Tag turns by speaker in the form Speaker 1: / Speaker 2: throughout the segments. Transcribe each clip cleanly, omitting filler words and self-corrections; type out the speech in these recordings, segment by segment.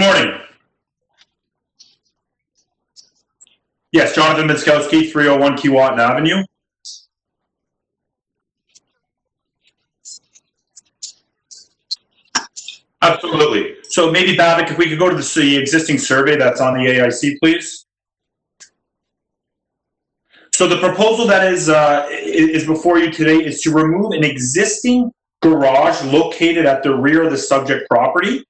Speaker 1: morning. Yes, Jonathan Minskowski, 301 Keewatin Avenue. Absolutely. So maybe, Babak, if we could go to the existing survey that's on the AIC, please. So the proposal that is before you today is to remove an existing garage located at the rear of the subject property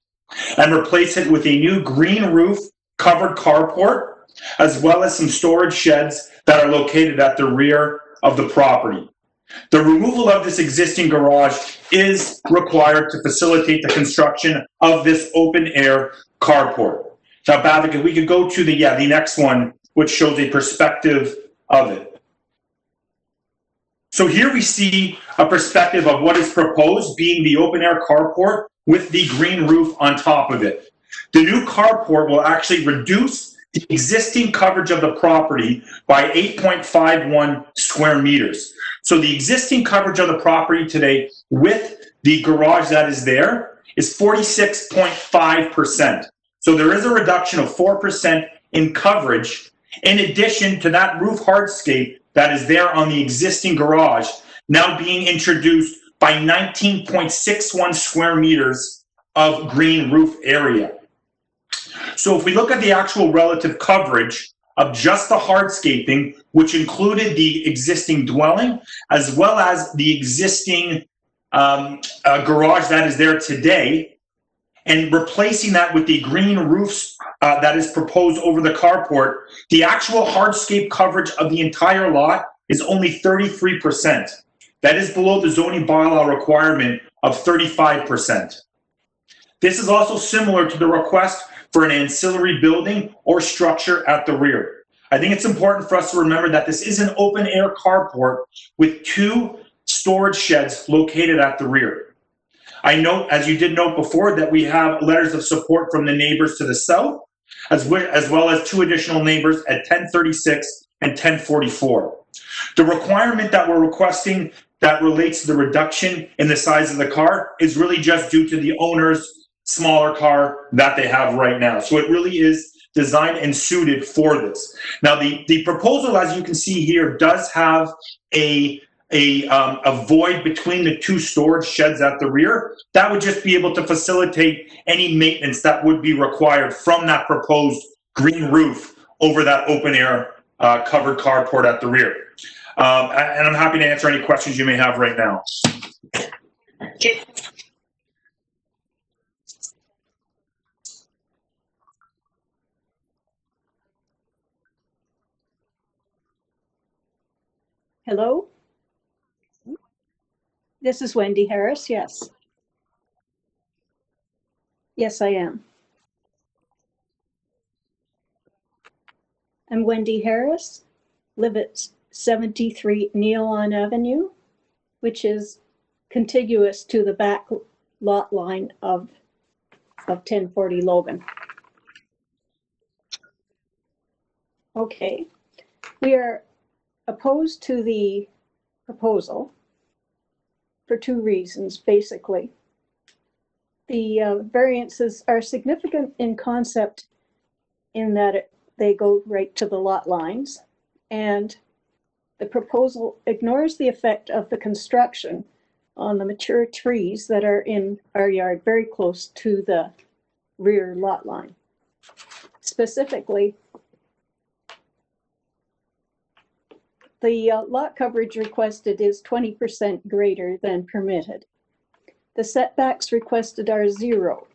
Speaker 1: and replace it with a new green roof covered carport, as well as some storage sheds that are located at the rear of the property. The removal of this existing garage is required to facilitate the construction of this open air carport. Now, Babak, if we could go to the next one, which shows a perspective of it. So here we see a perspective of what is proposed being the open air carport with the green roof on top of it. The new carport will actually reduce the existing coverage of the property by 8.51 square meters. So the existing coverage of the property today with the garage that is there is 46.5%. So there is a reduction of 4% in coverage in addition to that roof hardscape that is there on the existing garage now being introduced by 19.61 square meters of green roof area. So if we look at the actual relative coverage of just the hardscaping, which included the existing dwelling, as well as the existing garage that is there today, and replacing that with the green roofs that is proposed over the carport, the actual hardscape coverage of the entire lot is only 33%. That is below the zoning bylaw requirement of 35%. This is also similar to the request for an ancillary building or structure at the rear. I think it's important for us to remember that this is an open air carport with 2 storage sheds located at the rear. I note, as you did note before, that we have letters of support from the neighbors to the south, as well as 2 additional neighbors at 1036 and 1044. The requirement that we're requesting that relates to the reduction in the size of the car is really just due to the owner's smaller car that they have right now. So it really is designed and suited for this. Now, the proposal, as you can see here, does have a void between the 2 storage sheds at the rear. That would just be able to facilitate any maintenance that would be required from that proposed green roof over that open air covered carport at the rear. And I'm happy to answer any questions you may have right now.
Speaker 2: Hello? This is Wendy Harris, yes. Yes, I am. I'm Wendy Harris, live at 73 Nealon Avenue, which is contiguous to the back lot line of 1040 Logan. Okay, we are opposed to the proposal for 2 reasons, basically. The variances are significant in concept in that they go right to the lot lines, and the proposal ignores the effect of the construction on the mature trees that are in our yard very close to the rear lot line. Specifically, the lot coverage requested is 20% greater than permitted. The setbacks requested are 0,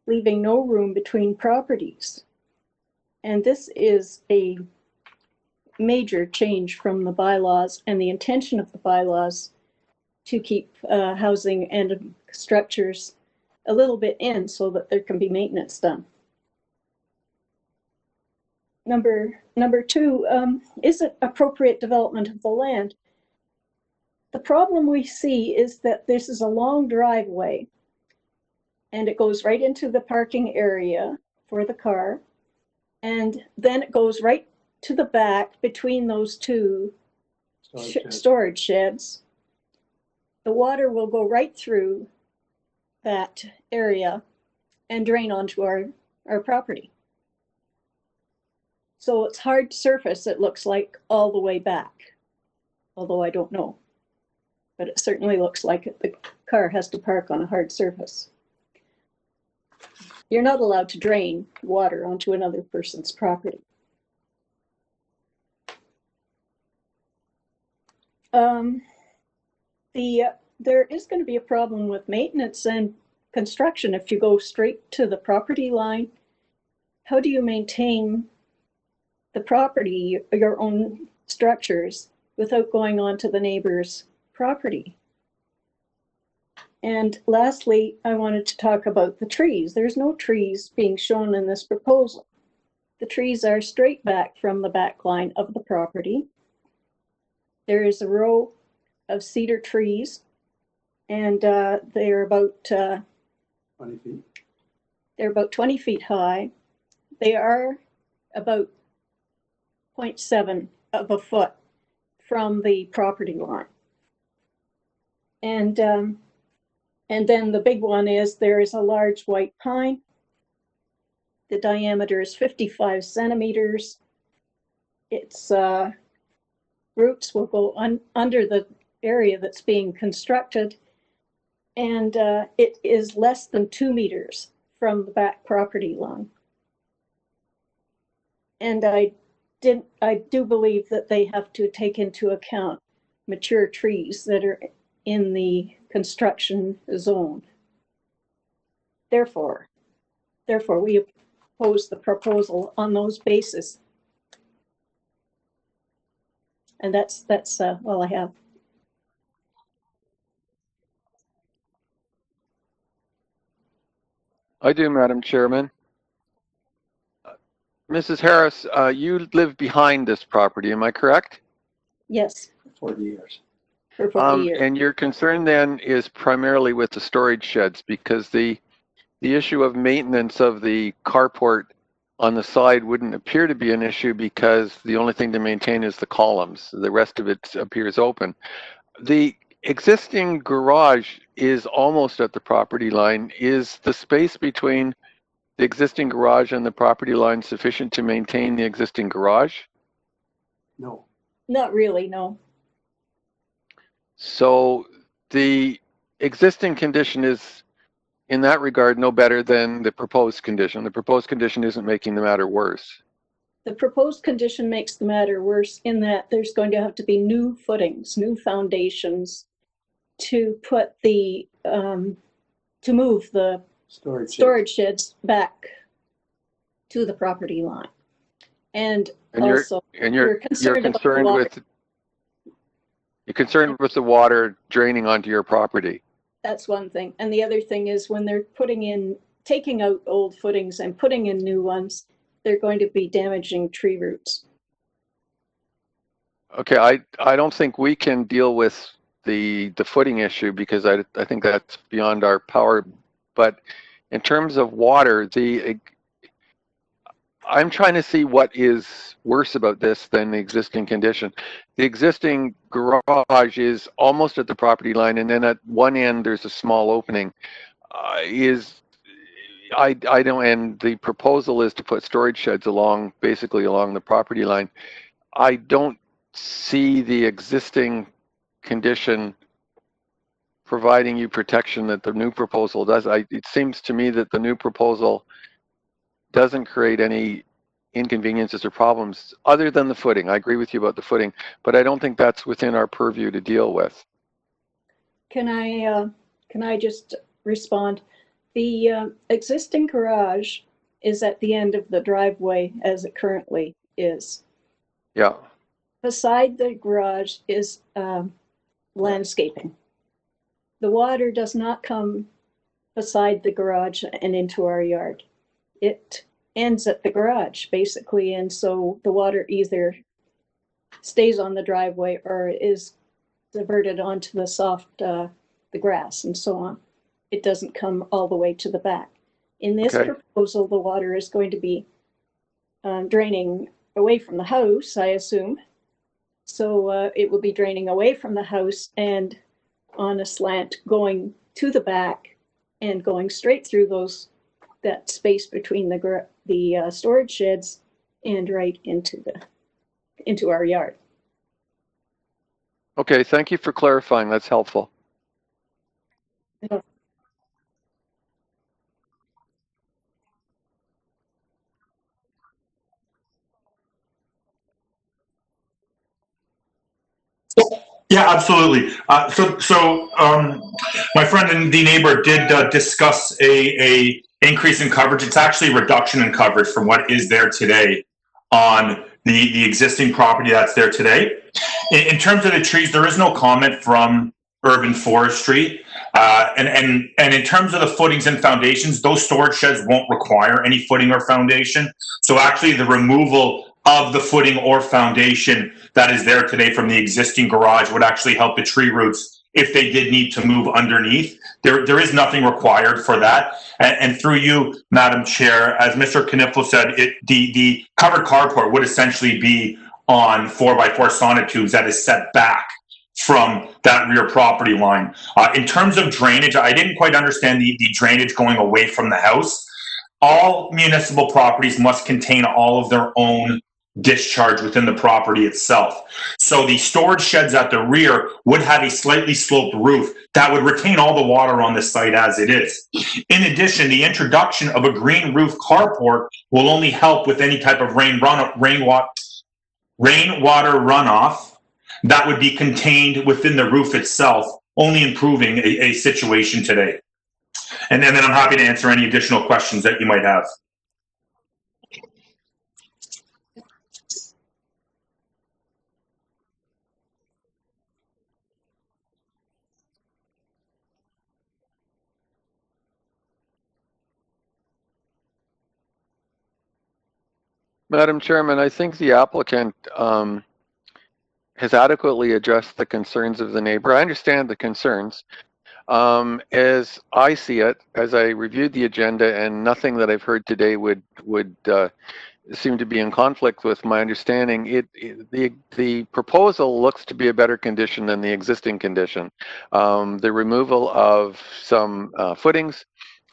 Speaker 2: leaving no room between properties. And this is a major change from the bylaws and the intention of the bylaws to keep housing and structures a little bit in so that there can be maintenance done. Number 2, is it appropriate development of the land? The problem we see is that this is a long driveway and it goes right into the parking area for the car, and then it goes right to the back between those 2 storage sheds. The water will go right through that area and drain onto our our property. So it's hard surface, it looks like, all the way back, although I don't know. But it certainly looks like the car has to park on a hard surface. You're not allowed to drain water onto another person's property. There is going to be a problem with maintenance and construction if you go straight to the property line. How do you maintain the property, your own structures, without going onto the neighbor's property? And lastly, I wanted to talk about the trees. There's no trees being shown in this proposal. The trees are straight back from the back line of the property. There is a row of cedar trees, and they're about
Speaker 3: 20 feet.
Speaker 2: They're about 20 feet high. They are about 0.7 of a foot from the property line. And then the big one is there is a large white pine. The diameter is 55 centimeters. Its roots will go under the area that's being constructed, and it is less than 2 meters from the back property line. And I do believe that they have to take into account mature trees that are in the construction zone. Therefore, we oppose the proposal on those bases. And that's all I have.
Speaker 4: I do, Madam Chairman. Mrs. Harris, you live behind this property, am I correct?
Speaker 2: Yes.
Speaker 3: 40 years.
Speaker 2: For 40 years.
Speaker 4: And your concern then is primarily with the storage sheds, because the issue of maintenance of the carport on the side wouldn't appear to be an issue because the only thing to maintain is the columns. The rest of it appears open. The existing garage is almost at the property line. Is the space between the existing garage and the property line sufficient to maintain the existing garage?
Speaker 3: No.
Speaker 2: Not really, no.
Speaker 4: So the existing condition is, in that regard, no better than the proposed condition. The proposed condition isn't making the matter worse.
Speaker 2: The proposed condition makes the matter worse in that there's going to have to be new footings, new foundations to put the, to move the storage sheds back to the property line. And also,
Speaker 4: you're concerned with the water draining onto your property.
Speaker 2: That's one thing. And the other thing is when they're taking out old footings and putting in new ones, they're going to be damaging tree roots.
Speaker 4: Okay, I don't think we can deal with the footing issue because I think that's beyond our power. But in terms of water, I'm trying to see what is worse about this than the existing condition. The existing garage is almost at the property line, and then at one end there's a small opening. I don't, and the proposal is to put storage sheds basically along the property line. I don't see the existing condition providing you protection that the new proposal does. It seems to me that the new proposal doesn't create any inconveniences or problems other than the footing. I agree with you about the footing, but I don't think that's within our purview to deal with.
Speaker 2: Can I just respond? The existing garage is at the end of the driveway as it currently is.
Speaker 4: Yeah.
Speaker 2: Beside the garage is landscaping. The water does not come beside the garage and into our yard. It ends at the garage, basically, and so the water either stays on the driveway or is diverted onto the soft, the grass and so on. It doesn't come all the way to the back. In this proposal, the water is going to be draining away from the house, I assume. So it will be draining away from the house and on a slant going to the back and going straight through those that space between the storage sheds and right into our yard.
Speaker 4: Okay, thank you for clarifying. That's helpful.
Speaker 1: Yeah, absolutely. My friend and the neighbor did discuss a increase in coverage. It's actually a reduction in coverage from what is there today on the existing property that's there today. In terms of the trees, there is no comment from urban forestry. And in terms of the footings and foundations, those storage sheds won't require any footing or foundation. So actually the removal of the footing or foundation that is there today from the existing garage would actually help the tree roots if they did need to move underneath. There is nothing required for that. And through you, Madam Chair, as Mr. Knipfel said, the covered carport would essentially be on 4x4 sonotubes that is set back from that rear property line. In terms of drainage, I didn't quite understand the drainage going away from the house. All municipal properties must contain all of their own discharge within the property itself. So the storage sheds at the rear would have a slightly sloped roof that would retain all the water on the site as it is. In addition, the introduction of a green roof carport will only help with any type of rainwater runoff that would be contained within the roof itself, only improving a situation today. And then I'm happy to answer any additional questions that you might have.
Speaker 4: Madam Chairman, I think the applicant has adequately addressed the concerns of the neighbor. I understand the concerns. As I see it, as I reviewed the agenda, and nothing that I've heard today would seem to be in conflict with my understanding, the proposal looks to be a better condition than the existing condition. The removal of some footings,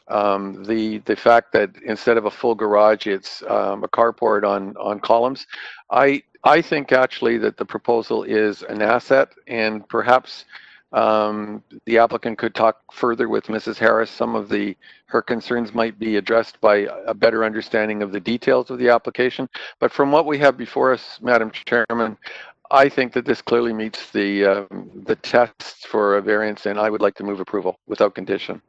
Speaker 4: the fact that instead of a full garage, it's a carport on columns. I think actually that the proposal is an asset, and perhaps the applicant could talk further with Mrs. Harris. Some of her concerns might be addressed by a better understanding of the details of the application. But from what we have before us, Madam Chairman, I think that this clearly meets the tests for a variance, and I would like to move approval without condition.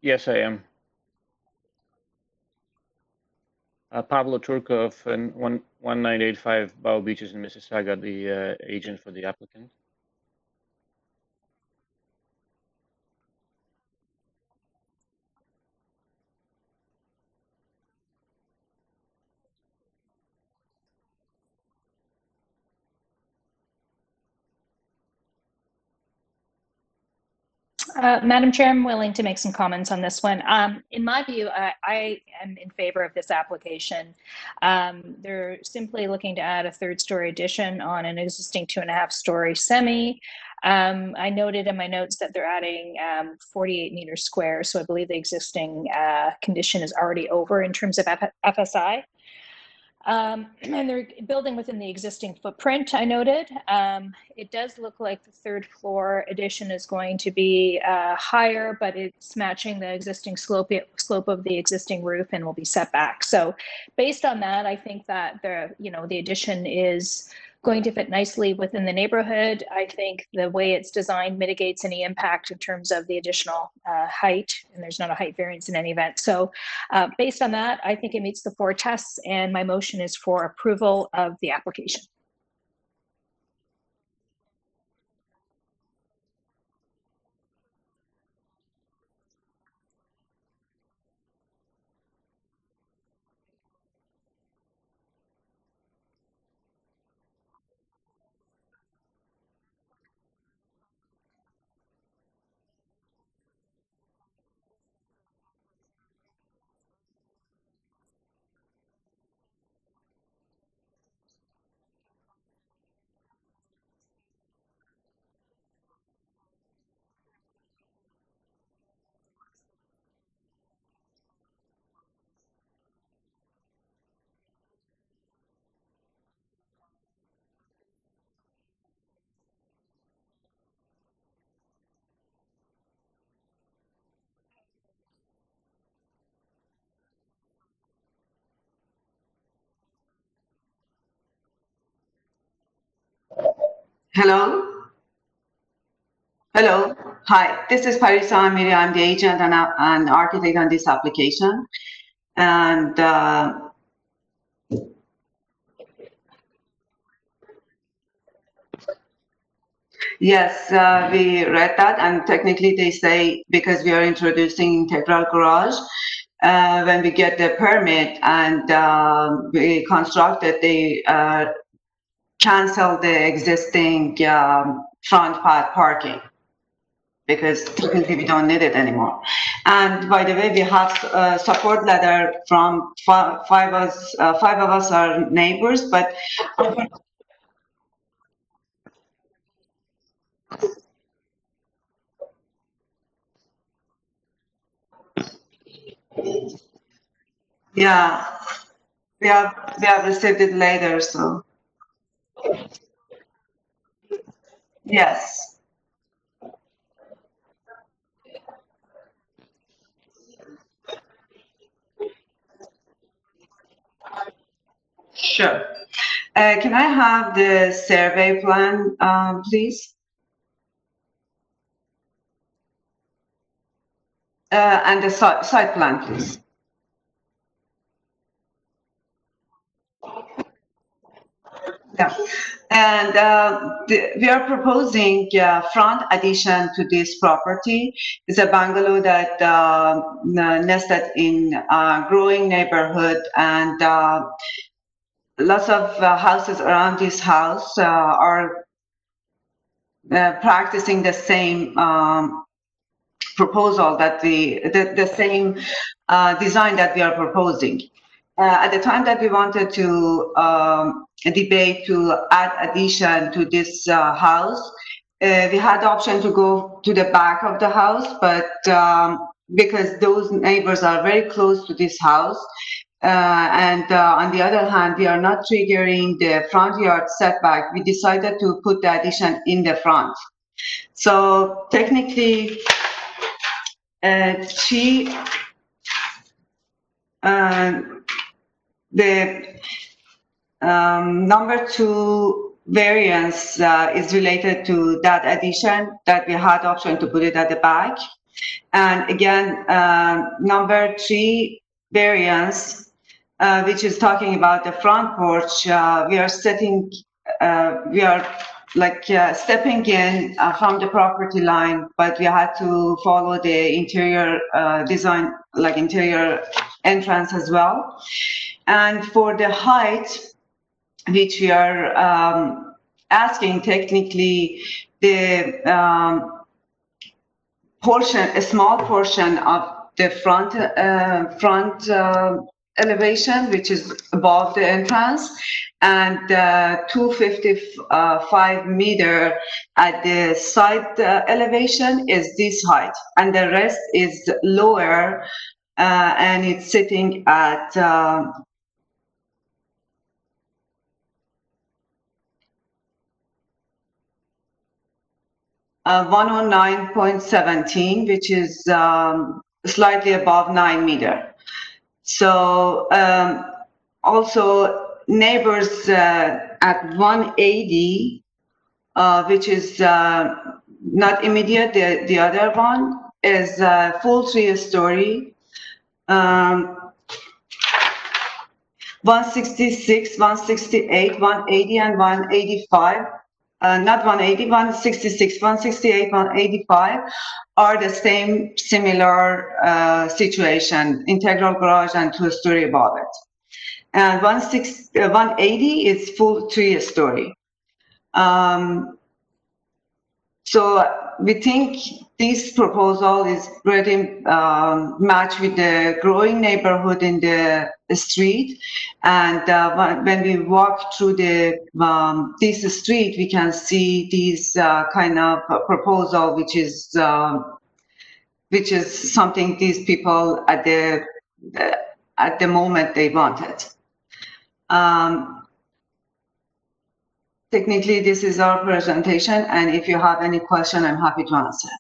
Speaker 5: Yes, I am. Pablo Turkov and 1985 Bow Beaches in Mississauga, the agent for the applicant.
Speaker 6: Madam Chair, I'm willing to make some comments on this one. In my view, I am in favor of this application. They're simply looking to add a third-story addition on an existing 2.5-story semi. I noted in my notes that they're adding 48 meters square, so I believe the existing condition is already over in terms of FSI. And they're building within the existing footprint, I noted. It does look like the third floor addition is going to be higher, but it's matching the existing slope of the existing roof and will be set back. So based on that, I think that the addition is going to fit nicely within the neighborhood. I think the way it's designed mitigates any impact in terms of the additional height, and there's not a height variance in any event. So based on that, I think it meets the 4 tests, and my motion is for approval of the application.
Speaker 7: Hello? Hello. Hi, this is Parisa Amiri. I'm the agent and architect on this application. And yes, we read that, and technically they say because we are introducing integral garage, when we get the permit and we constructed, they cancel the existing front part parking, because technically we don't need it anymore. And by the way, we have a support letter from five of us are neighbors, but yeah, we have received it later, so yes. Sure. Can I have the survey plan, please? And the site plan, please. Yeah. And we are proposing front addition to this property. It's a bungalow that nested in a growing neighborhood, and lots of houses around this house are practicing the same proposal that the same design that we are proposing. At the time that we wanted to debate to add addition to this house, we had the option to go to the back of the house, but because those neighbors are very close to this house, and on the other hand, we are not triggering the front yard setback, we decided to put the addition in the front. So technically, the number 2 variance is related to that addition that we had option to put it at the back. And again, number 3 variance, which is talking about the front porch, we are setting, we are like stepping in from the property line, but we had to follow the interior design, like interior entrance as well. And for the height, which we are asking, technically the portion, a small portion of the front elevation, which is above the entrance, and 255 meter at the side elevation is this height, and the rest is lower, and it's sitting at 109.17, which is slightly above 9 meter. So also neighbors at 180, which is not immediate, the other one is full 3-story. 166, 168, 180, and 185. Not 180, 166, 168, 185 are the same similar situation, integral garage and 2-story above it. And 180 is full 3-story. So we think this proposal is pretty matched with the growing neighborhood in the street. And when we walk through the this street, we can see this kind of proposal, which is something these people at the moment they wanted. Technically, this is our presentation, and if you have any question, I'm happy to answer.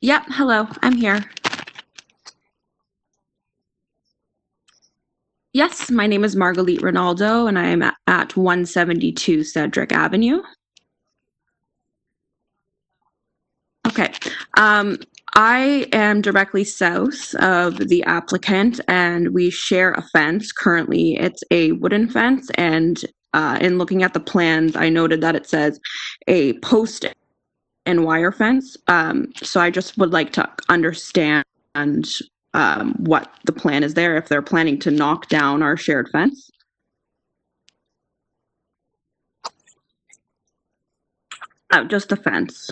Speaker 8: Yep, hello, I'm here. Yes, my name is Marguerite Ronaldo, and I am at 172 Cedric Avenue. Okay. I am directly south of the applicant, and we share a fence. Currently, it's a wooden fence, and in looking at the plans, I noted that it says a post and wire fence. So I just would like to understand what the plan is there, if they're planning to knock down our shared fence. Just the fence.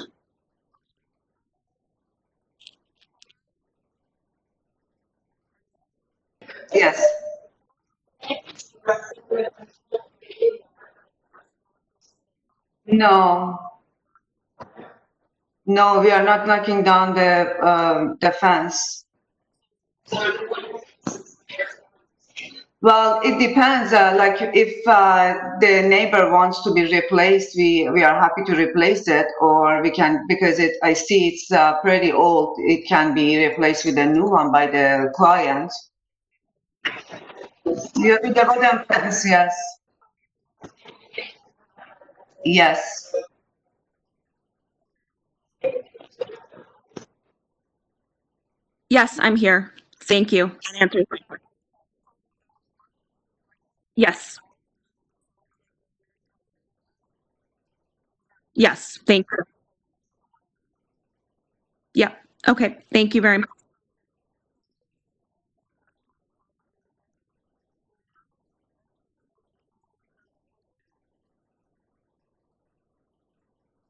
Speaker 7: Yes. No. No, we are not knocking down the fence. Well, it depends. Like if the neighbor wants to be replaced, we are happy to replace it, or we can, because I see it's pretty old. It can be replaced with a new one by the client. Yeah, with the wooden fence, yes. Yes.
Speaker 8: Yes, I'm here. Thank you. Yes. Yes, thank you. Yep. Okay, thank you very much.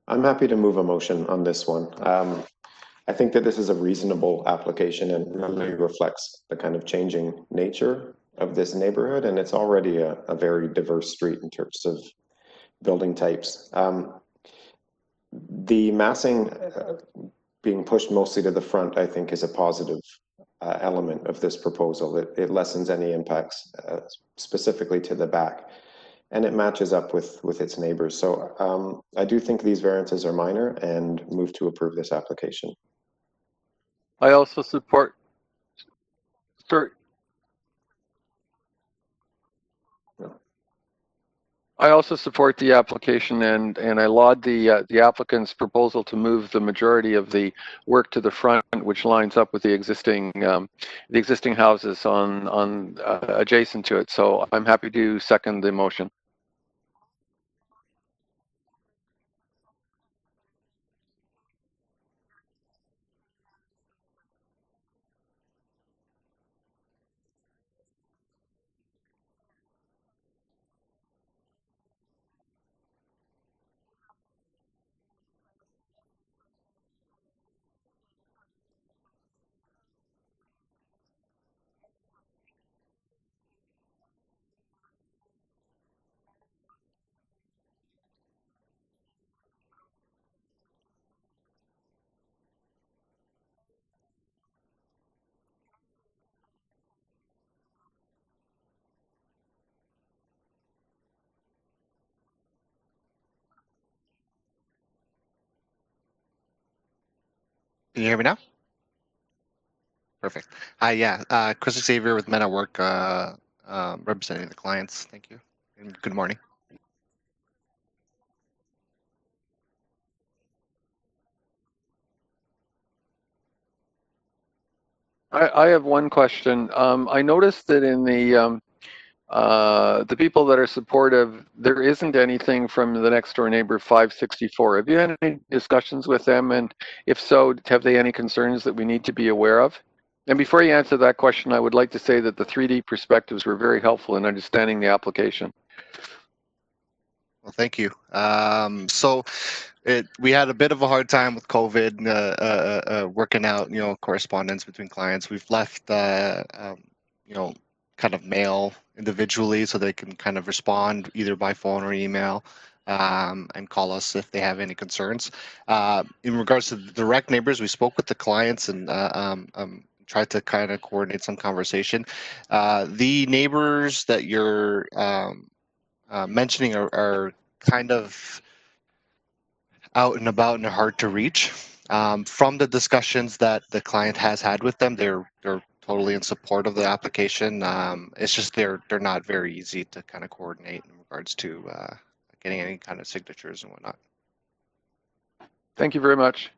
Speaker 9: I'm happy to move a motion on this one. I think that this is a reasonable application and really reflects the kind of changing nature of this neighborhood, and it's already a very diverse street in terms of building types. The massing being pushed mostly to the front, I think, is a positive element of this proposal. It lessens any impacts specifically to the back, and it matches up with its neighbors. So I do think these variances are minor and move to approve this application.
Speaker 4: I also support. Sorry. I also support the application, and I laud the applicant's proposal to move the majority of the work to the front, which lines up with the existing houses on adjacent to it. So I'm happy to second the motion.
Speaker 10: Can you hear me now? Perfect. Hi, yeah. Chris Xavier with Men at Work, representing the clients. Thank you. And good morning.
Speaker 4: I have one question. I noticed that in the people that are supportive, there isn't anything from the next door neighbor 564. Have you had any discussions with them? And if so, have they any concerns that we need to be aware of? And before you answer that question, I would like to say that the 3D perspectives were very helpful in understanding the application.
Speaker 10: Well, thank you. We had a bit of a hard time with COVID, working out, correspondence between clients. We've left, kind of mail individually so they can kind of respond either by phone or email, and call us if they have any concerns. In regards to the direct neighbors, we spoke with the clients and tried to kind of coordinate some conversation. The neighbors that you're mentioning are kind of out and about and hard to reach. From the discussions that the client has had with them, they're totally in support of the application. It's just they're not very easy to kind of coordinate in regards to getting any kind of signatures and whatnot.
Speaker 4: Thank you very much.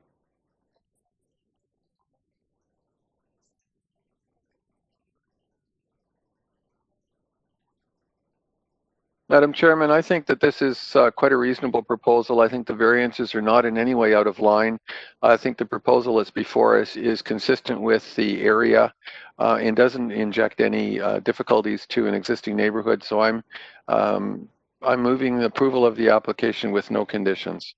Speaker 4: Madam Chairman, I think that this is quite a reasonable proposal. I think the variances are not in any way out of line. I think the proposal that's before us is consistent with the area and doesn't inject any difficulties to an existing neighborhood. So I'm moving the approval of the application with no conditions.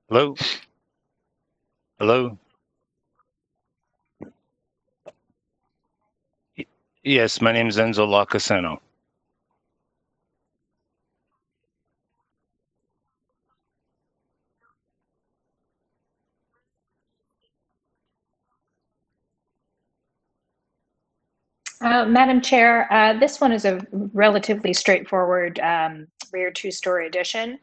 Speaker 11: Hello? Hello? Yes, my name is Enzo Lacaseno.
Speaker 6: Madam Chair, this one is a relatively straightforward rear two-story addition.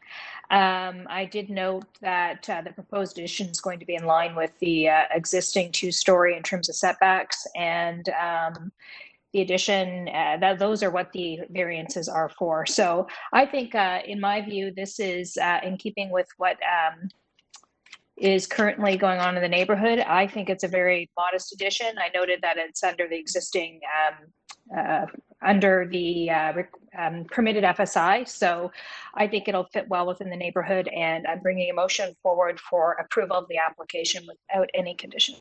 Speaker 6: I did note that the proposed addition is going to be in line with the existing two-story in terms of setbacks, and the addition, those are what the variances are for. So I think, in my view, this is in keeping with what is currently going on in the neighborhood. I think it's a very modest addition. I noted that it's under the existing, under the permitted FSI. So I think it'll fit well within the neighborhood, and I'm bringing a motion forward for approval of the application without any condition.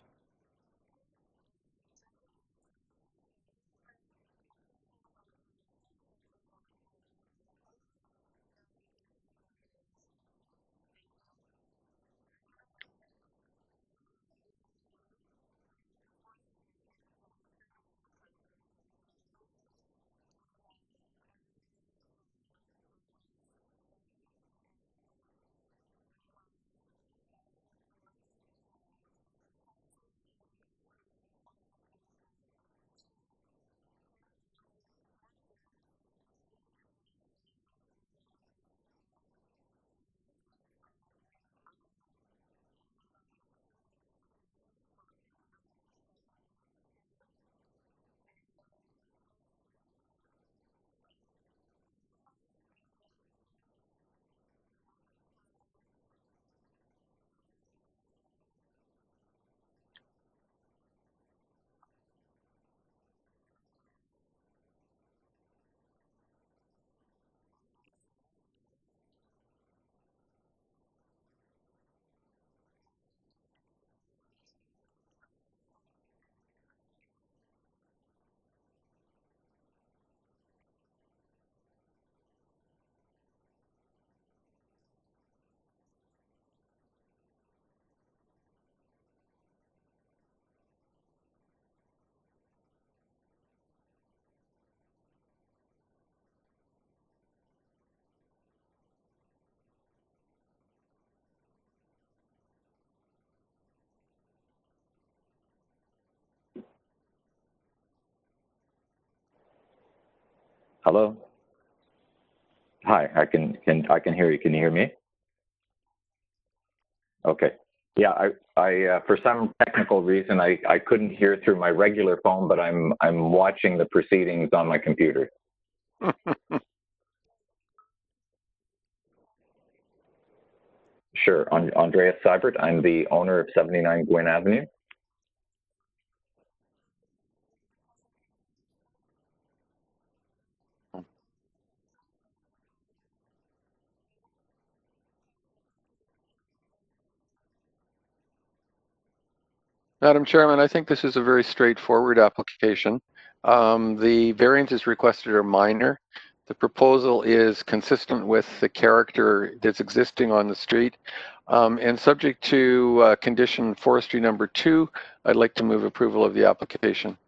Speaker 12: Hello? Hi, I can hear you. Can you hear me? Okay. Yeah, I for some technical reason I couldn't hear through my regular phone, but I'm watching the proceedings on my computer. Sure. Andreas Seibert. I'm the owner of 79 Gwynne Avenue.
Speaker 4: Madam Chairman, I think this is a very straightforward application. The variances requested are minor. The proposal is consistent with the character that's existing on the street. And subject to condition forestry number 2, I'd like to move approval of the application.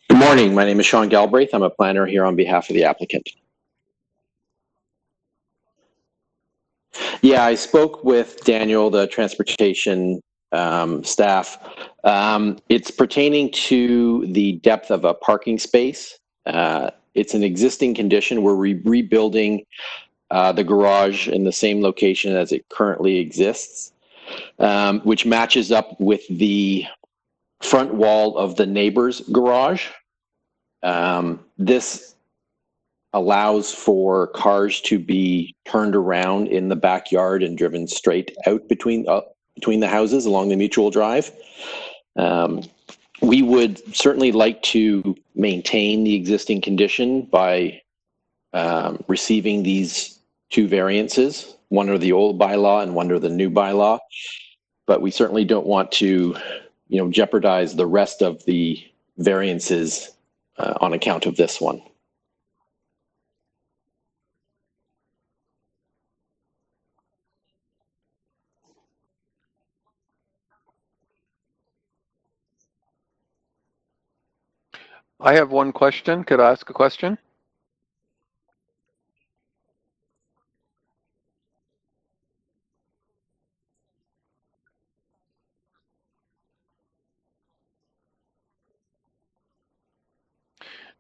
Speaker 13: Good morning. My name is Sean Galbraith. I'm a planner here on behalf of the applicant. Yeah, I spoke with Daniel, the transportation staff. It's pertaining to the depth of a parking space. It's an existing condition. We're rebuilding the garage in the same location as it currently exists, which matches up with the front wall of the neighbor's garage. This allows for cars to be turned around in the backyard and driven straight out between the houses along the mutual drive. We would certainly like to maintain the existing condition by receiving these 2 variances, one under the old bylaw and one under the new bylaw. But we certainly don't want to, jeopardize the rest of the variances on account of this one.
Speaker 4: I have one question. Could I ask a question?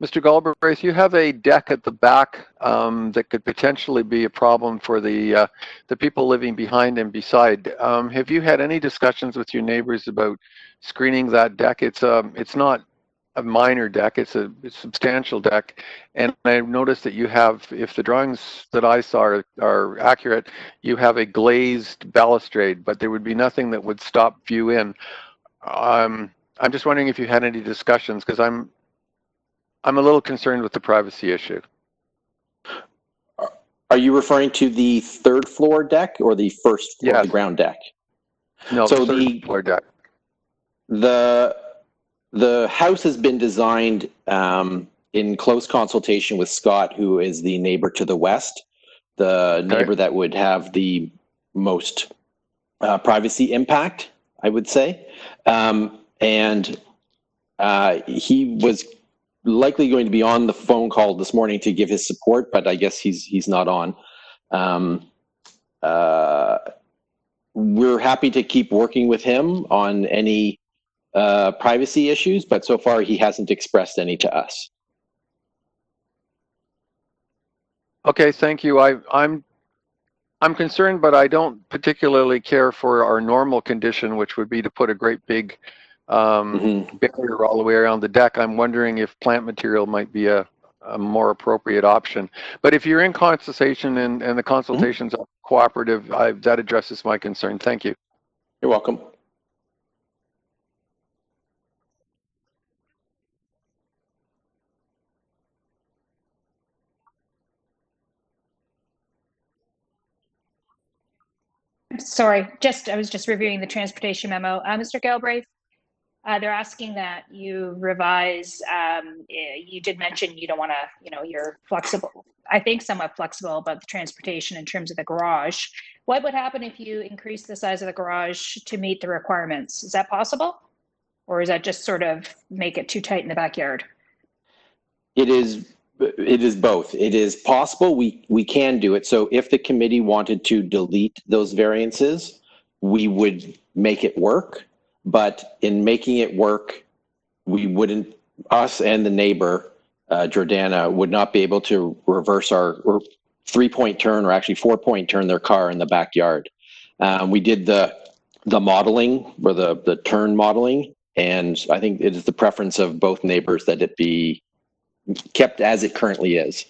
Speaker 4: Mr. Galbraith, you have a deck at the back that could potentially be a problem for the people living behind and beside. Have you had any discussions with your neighbors about screening that deck? It's not a minor deck, it's a substantial deck. And I noticed that you have, if the drawings that I saw are accurate, you have a glazed balustrade, but there would be nothing that would stop view in. I'm just wondering if you had any discussions, because I'm a little concerned with the privacy issue.
Speaker 13: Are you referring to the 3rd floor deck or the 1st floor, the ground deck?
Speaker 4: No, so the 3rd floor deck.
Speaker 13: The house has been designed in close consultation with Scott, who is the neighbor to the west, the neighbor that would have the most privacy impact, I would say. And he was likely going to be on the phone call this morning to give his support, but I guess he's not on. We're happy to keep working with him on any privacy issues, but so far he hasn't expressed any to us.
Speaker 4: Okay, thank you. I'm concerned, but I don't particularly care for our normal condition, which would be to put a great big barrier all the way around the deck. I'm wondering if plant material might be a more appropriate option. But if you're in consultation and the consultations are cooperative, that addresses my concern. Thank you.
Speaker 13: You're welcome.
Speaker 6: Sorry, I was just reviewing the transportation memo. Mr. Galbraith, they're asking that you revise, you did mention you don't want to, you're flexible, I think somewhat flexible about the transportation in terms of the garage. What would happen if you increase the size of the garage to meet the requirements? Is that possible? Or is that just sort of make it too tight in the backyard?
Speaker 13: It is both. It is possible we can do it. So if the committee wanted to delete those variances, we would make it work. But in making it work, we wouldn't, us and the neighbor, Jordana, would not be able to reverse our 3-point turn, or actually 4-point turn their car in the backyard. We did the modeling, or the turn modeling, and I think it is the preference of both neighbors that it be kept as it currently is.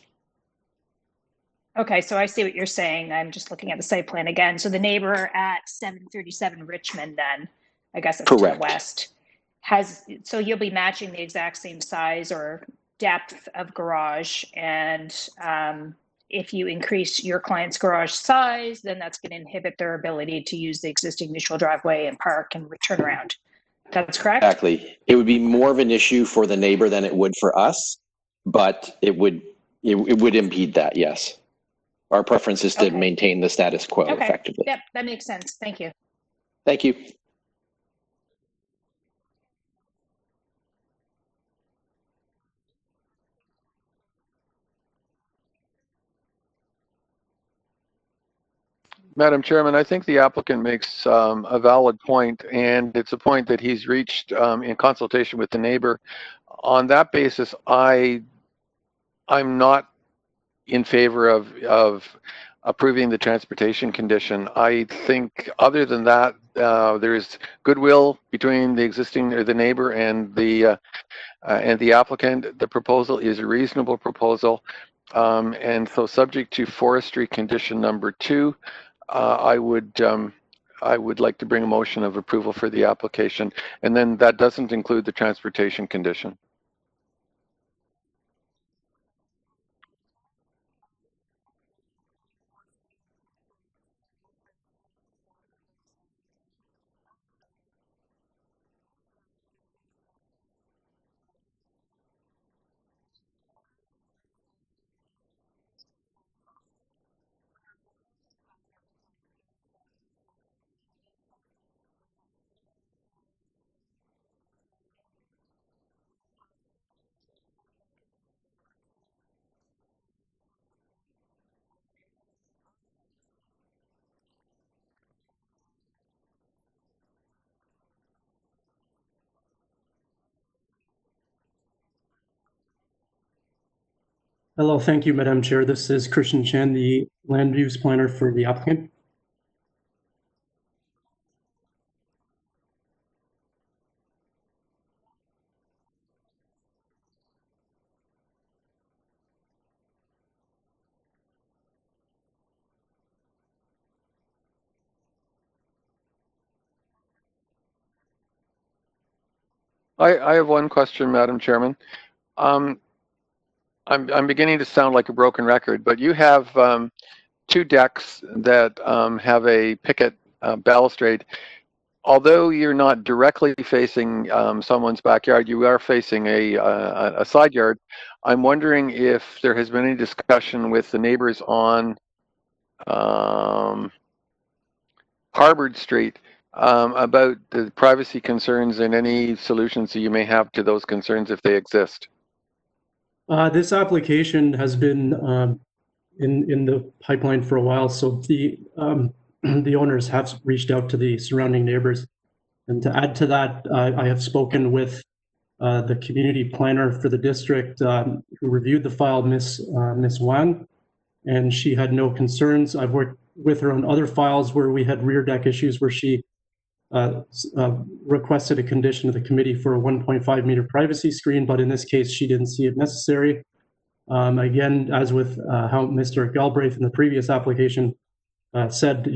Speaker 6: Okay, so I see what you're saying. I'm just looking at the site plan again. So the neighbor at 737 Richmond, then, I guess it's to the west, so you'll be matching the exact same size or depth of garage. And if you increase your client's garage size, then that's going to inhibit their ability to use the existing mutual driveway and park and turn around. That's correct?
Speaker 13: Exactly. It would be more of an issue for the neighbor than it would for us, but it would impede that, yes. Our preference is to maintain the status quo effectively.
Speaker 6: Yep, that makes sense. Thank you.
Speaker 13: Thank you.
Speaker 4: Madam Chairman, I think the applicant makes a valid point, and it's a point that he's reached in consultation with the neighbor. On that basis, I'm not in favor of approving the transportation condition. I think other than that, there is goodwill between the neighbor and the applicant. The proposal is a reasonable proposal, and so subject to forestry condition number 2, I would like to bring a motion of approval for the application, and then that doesn't include the transportation condition.
Speaker 14: Hello, thank you, Madam Chair. This is Christian Chen, the land use planner for the applicant.
Speaker 4: I have one question, Madam Chairman. I'm beginning to sound like a broken record, but you have 2 decks that have a picket balustrade. Although you're not directly facing someone's backyard, you are facing a side yard. I'm wondering if there has been any discussion with the neighbors on Harvard Street about the privacy concerns and any solutions that you may have to those concerns if they exist.
Speaker 14: This application has been in the pipeline for a while, so the owners have reached out to the surrounding neighbors. And to add to that, I have spoken with the community planner for the district who reviewed the file, Miss Wang, and she had no concerns. I've worked with her on other files where we had rear deck issues where she requested a condition of the committee for a 1.5 meter privacy screen, but in this case, she didn't see it necessary. Again, as with how Mr. Galbraith in the previous application said,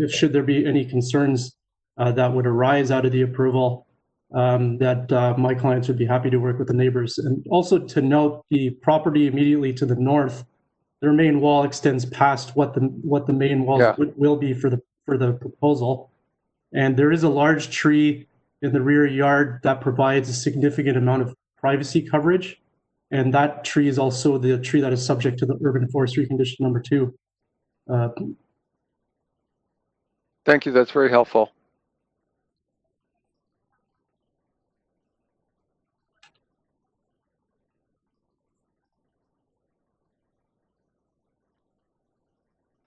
Speaker 14: should there be any concerns that would arise out of the approval, that my clients would be happy to work with the neighbors. And also to note, the property immediately to the north, their main wall extends past what the main walls will be for the proposal. And there is a large tree in the rear yard that provides a significant amount of privacy coverage. And that tree is also the tree that is subject to the urban forestry condition number 2.
Speaker 4: Thank you. That's very helpful.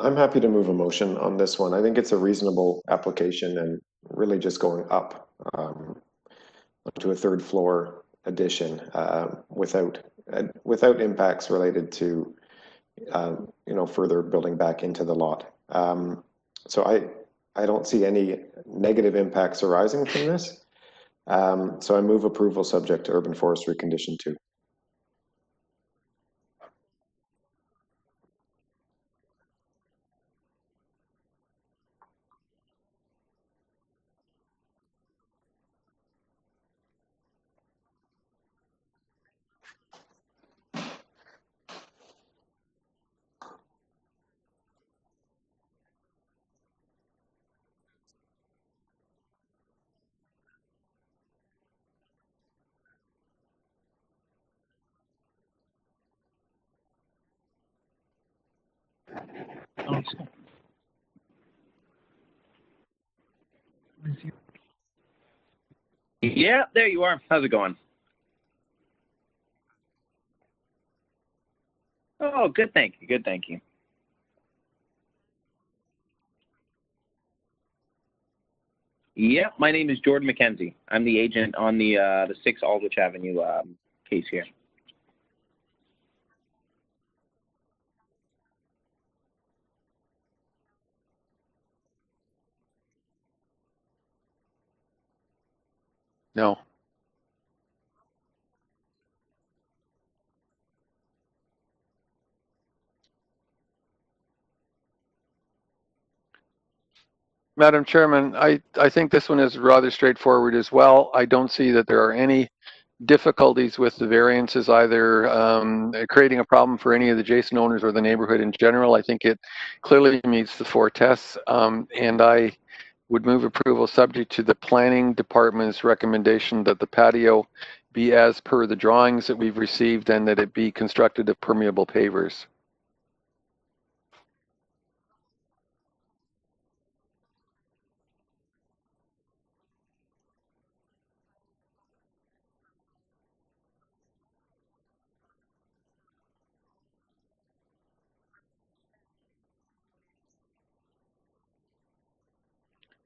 Speaker 9: I'm happy to move a motion on this one. I think it's a reasonable application and really just going up to a 3rd floor addition without impacts related to further building back into the lot. So I don't see any negative impacts arising from this. So I move approval subject to urban forestry condition 2.
Speaker 15: Yeah, there you are. How's it going? Oh, good, thank you. Good, thank you. Yeah, my name is Jordan McKenzie. I'm the agent on the 6 Aldwych Avenue case here.
Speaker 4: No. Madam Chairman, I think this one is rather straightforward as well. I don't see that there are any difficulties with the variances, either creating a problem for any of the adjacent owners or the neighborhood in general. I think it clearly meets the 4 tests, and I would move approval subject to the planning department's recommendation that the patio be as per the drawings that we've received and that it be constructed of permeable pavers.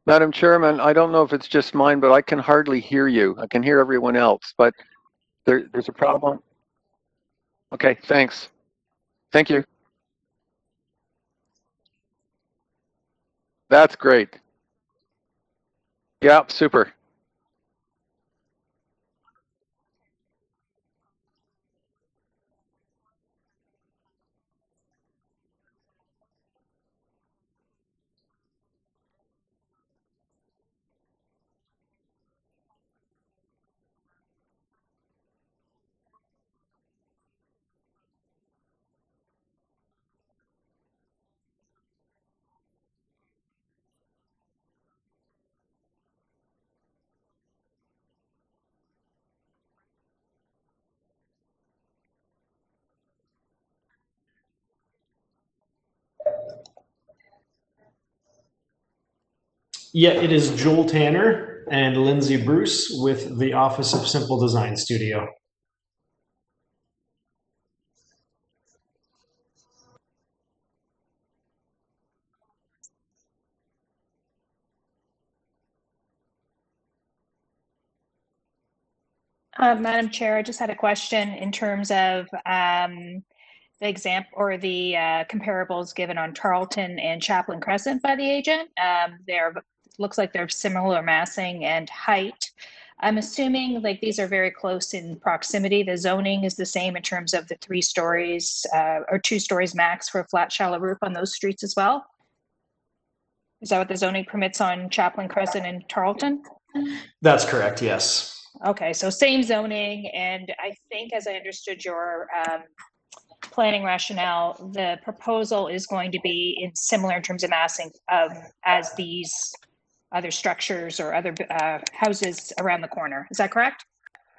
Speaker 4: Madam Chairman, I don't know if it's just mine, but I can hardly hear you. I can hear everyone else, but there's a problem. Okay, thanks. Thank you. That's great. Yeah, super.
Speaker 16: Yeah, it is Joel Tanner and Lindsay Bruce with the Office of Simple Design Studio.
Speaker 6: Madam Chair, I just had a question in terms of the example or the comparables given on Tarleton and Chaplain Crescent by the agent. They're looks like they're similar massing and height. I'm assuming like these are very close in proximity. The zoning is the same in terms of the 3 stories or 2 stories max for a flat shallow roof on those streets as well. Is that what the zoning permits on Chaplain Crescent and Tarleton?
Speaker 16: That's correct, yes.
Speaker 6: Okay, so same zoning, and I think as I understood your planning rationale, the proposal is going to be in similar in terms of massing as these other structures or other houses around the corner. Is that correct?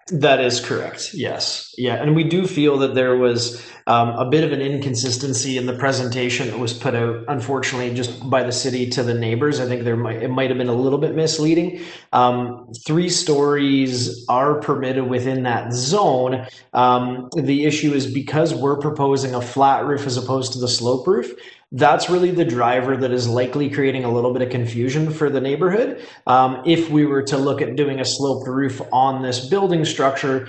Speaker 16: That is correct. Yes. Yeah. And we do feel that there was a bit of an inconsistency in the presentation that was put out, unfortunately, just by the city to the neighbors. I think it might have been a little bit misleading. 3 stories are permitted within that zone. The issue is because we're proposing a flat roof as opposed to the slope roof. That's really the driver that is likely creating a little bit of confusion for the neighborhood. If we were to look at doing a sloped roof on this building structure,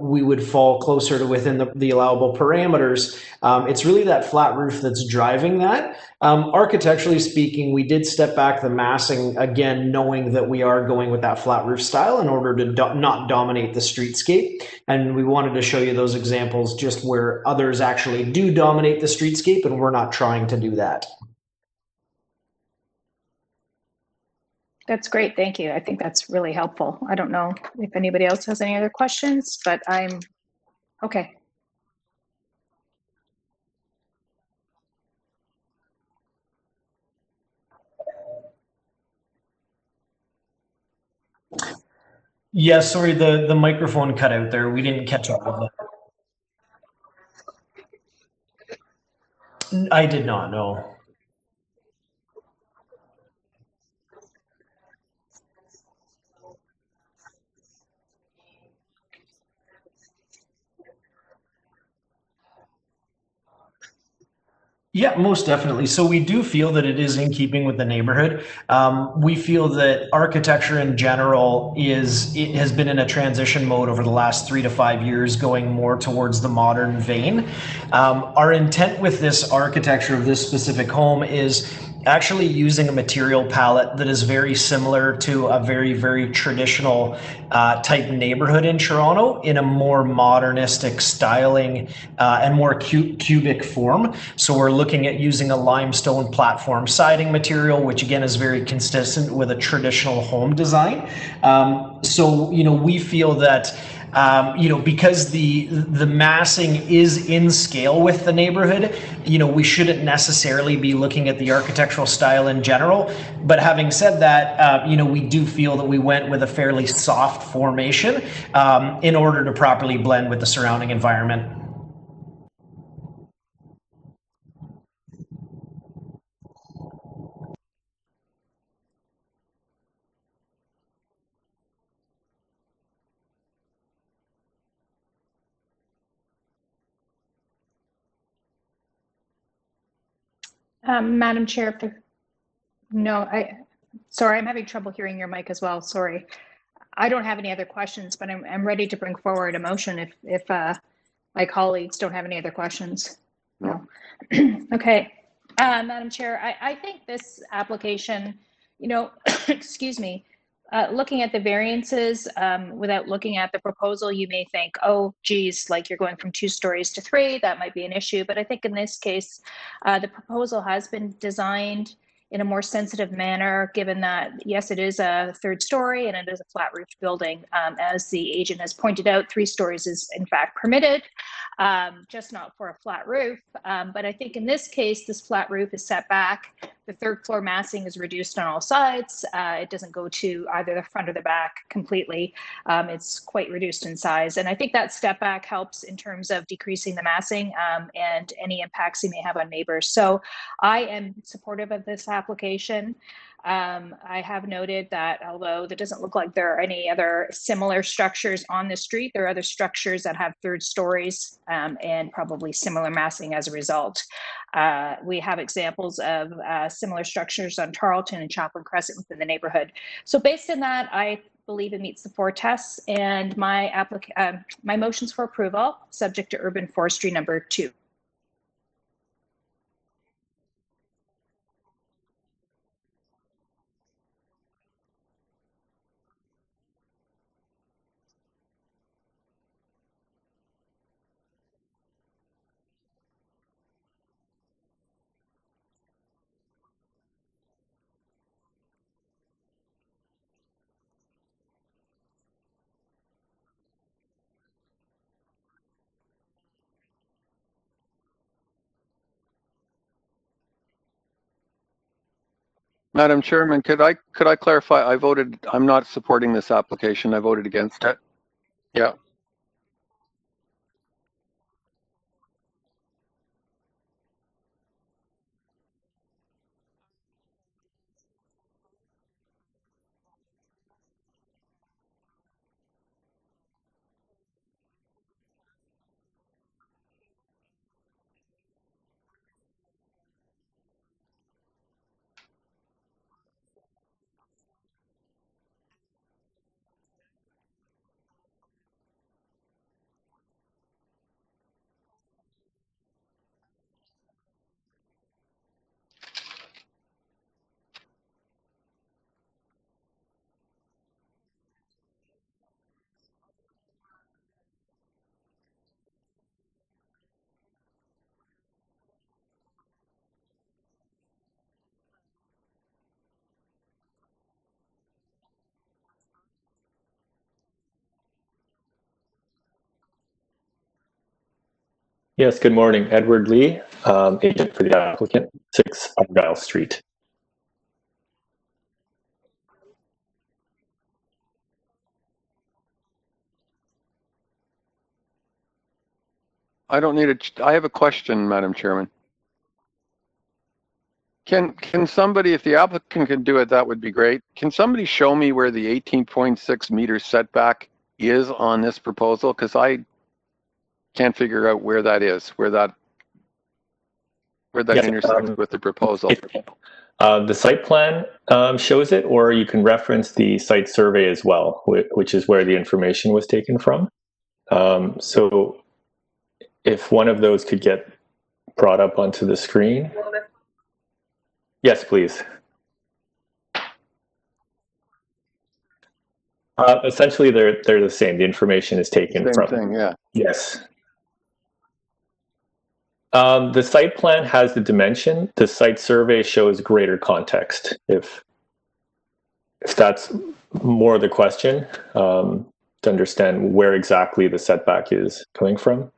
Speaker 16: we would fall closer to within the allowable parameters. It's really that flat roof that's driving that. Architecturally speaking, we did step back the massing, again, knowing that we are going with that flat roof style in order to not dominate the streetscape. And we wanted to show you those examples just where others actually do dominate the streetscape, and we're not trying to do that.
Speaker 6: That's great. Thank you. I think that's really helpful. I don't know if anybody else has any other questions, but I'm okay.
Speaker 16: Yeah, sorry, the microphone cut out there. We didn't catch all of that. I did not know. Yeah, most definitely. So we do feel that it is in keeping with the neighborhood. We feel that architecture in general it has been in a transition mode over the last 3 to 5 years, going more towards the modern vein. Our intent with this architecture of this specific home is actually using a material palette that is very similar to a very, very traditional type neighborhood in Toronto in a more modernistic styling and more cubic form. So we're looking at using a limestone platform siding material, which again is very consistent with a traditional home design. So, we feel that because the massing is in scale with the neighborhood, we shouldn't necessarily be looking at the architectural style in general. But having said that, we do feel that we went with a fairly soft formation in order to properly blend with the surrounding environment.
Speaker 6: Madam Chair, sorry, I'm having trouble hearing your mic as well. Sorry. I don't have any other questions, but I'm ready to bring forward a motion if my colleagues don't have any other questions. No. Okay. Madam Chair, I think this application, excuse me, looking at the variances without looking at the proposal, you may think, oh, geez, like you're going from 2 stories to 3, that might be an issue. But I think in this case, the proposal has been designed in a more sensitive manner, given that, yes, it is a 3rd story and it is a flat roof building. As the agent has pointed out, 3 stories is in fact permitted, just not for a flat roof. But I think in this case, this flat roof is set back. The 3rd floor massing is reduced on all sides. It doesn't go to either the front or the back completely. It's quite reduced in size. And I think that step back helps in terms of decreasing the massing and any impacts you may have on neighbors. So I am supportive of this application. I have noted that although there doesn't look like there are any other similar structures on the street, there are other structures that have 3rd stories and probably similar massing as a result. We have examples of similar structures on Tarleton and Chaplain Crescent within the neighborhood. So based on that, I believe it meets the 4 tests, and my motions for approval, subject to urban forestry number 2.
Speaker 4: Madam Chairman, could I clarify? I'm not supporting this application. I voted against it. Yeah.
Speaker 17: Yes, good morning. Edward Lee, agent for the applicant, 6 Argyle Street.
Speaker 4: I don't need I have a question, Madam Chairman. Can somebody, if the applicant can do it, that would be great. Can somebody show me where the 18.6 meter setback is on this proposal? Because I can't figure out where that is, where that
Speaker 17: Yes,
Speaker 4: intersects with the proposal.
Speaker 17: The site plan shows it, or you can reference the site survey as well, which is where the information was taken from. So if one of those could get brought up onto the screen. Yes, please. Essentially, they're the same. The information is taken
Speaker 4: Same
Speaker 17: from.
Speaker 4: thing, yeah.
Speaker 17: Yes. The site plan has the dimension. The site survey shows greater context. If that's more the question, to understand where exactly the setback is coming from.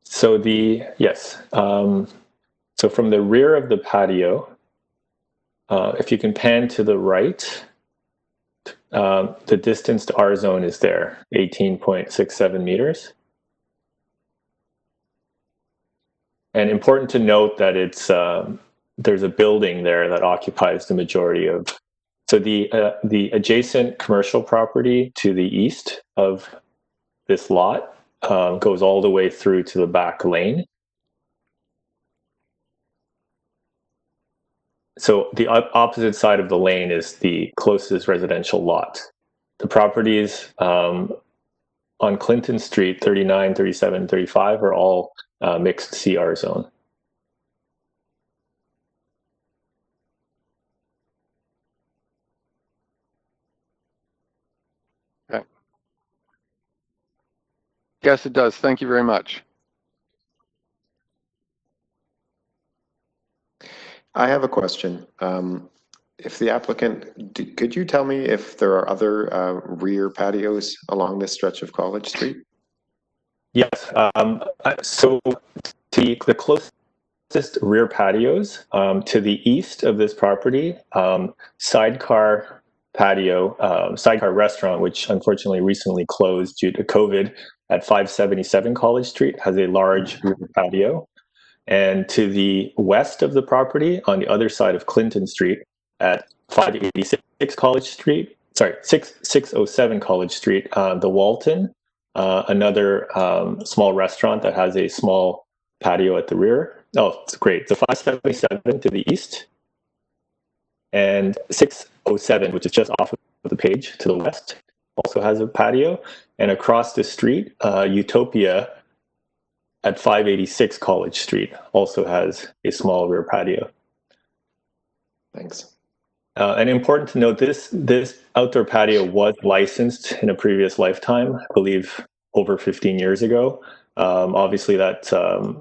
Speaker 17: So yes. So from the rear of the patio, if you can pan to the right, the distance to our zone is there, 18.67 meters. And important to note that it's there's a building there that occupies the majority of. So the adjacent commercial property to the east of this lot goes all the way through to the back lane. So the opposite side of the lane is the closest residential lot. The properties on Clinton Street, 39, 37, 35 are all mixed CR zone.
Speaker 4: Okay. Yes, it does. Thank you very much.
Speaker 9: I have a question. If the applicant, could you tell me if there are other rear patios along this stretch of College Street?
Speaker 17: Yes. So the closest rear patios to the east of this property, Sidecar Patio, Sidecar Restaurant, which unfortunately recently closed due to COVID, at 577 College Street, has a large rear patio. And to the west of the property, on the other side of Clinton Street, at 586 College Street, sorry, 607 College Street, the Walton, another small restaurant that has a small patio at the rear. Oh, it's great. The 577 to the east, and 607, which is just off of the page to the west, also has a patio. And across the street, Utopia at 586 College Street also has a small rear patio.
Speaker 9: Thanks.
Speaker 17: And important to note, this outdoor patio was licensed in a previous lifetime, I believe over 15 years ago. Obviously that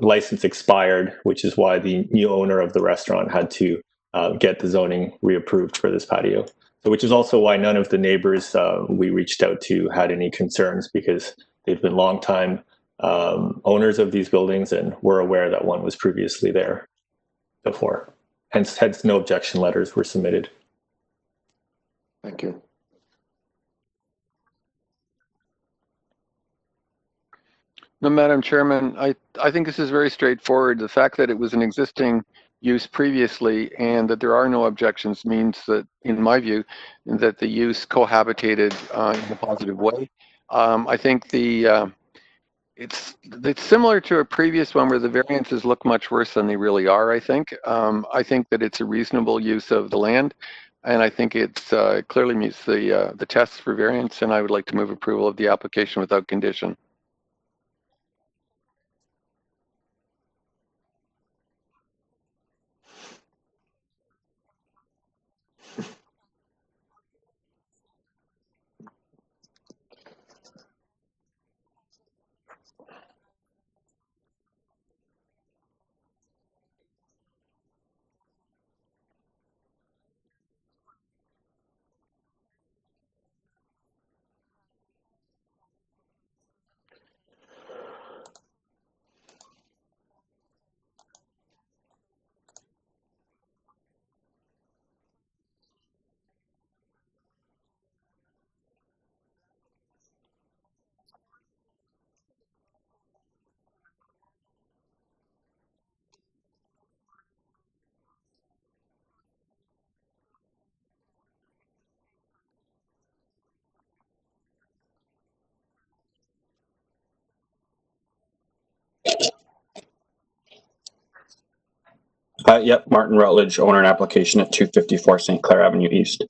Speaker 17: license expired, which is why the new owner of the restaurant had to get the zoning reapproved for this patio. So, which is also why none of the neighbors we reached out to had any concerns, because they've been longtime owners of these buildings and were aware that one was previously there before. Hence no objection letters were submitted.
Speaker 9: Thank you.
Speaker 4: No, Madam Chairman, I think this is very straightforward. The fact that it was an existing use previously and that there are no objections means that, in my view, that the use cohabitated in a positive way. I think it's similar to a previous one where the variances look much worse than they really are, I think. I think that it's a reasonable use of the land, and I think it clearly meets the tests for variance, and I would like to move approval of the application without condition.
Speaker 18: Yep, Martin Rutledge, owner and application at 254 St. Clair Avenue East.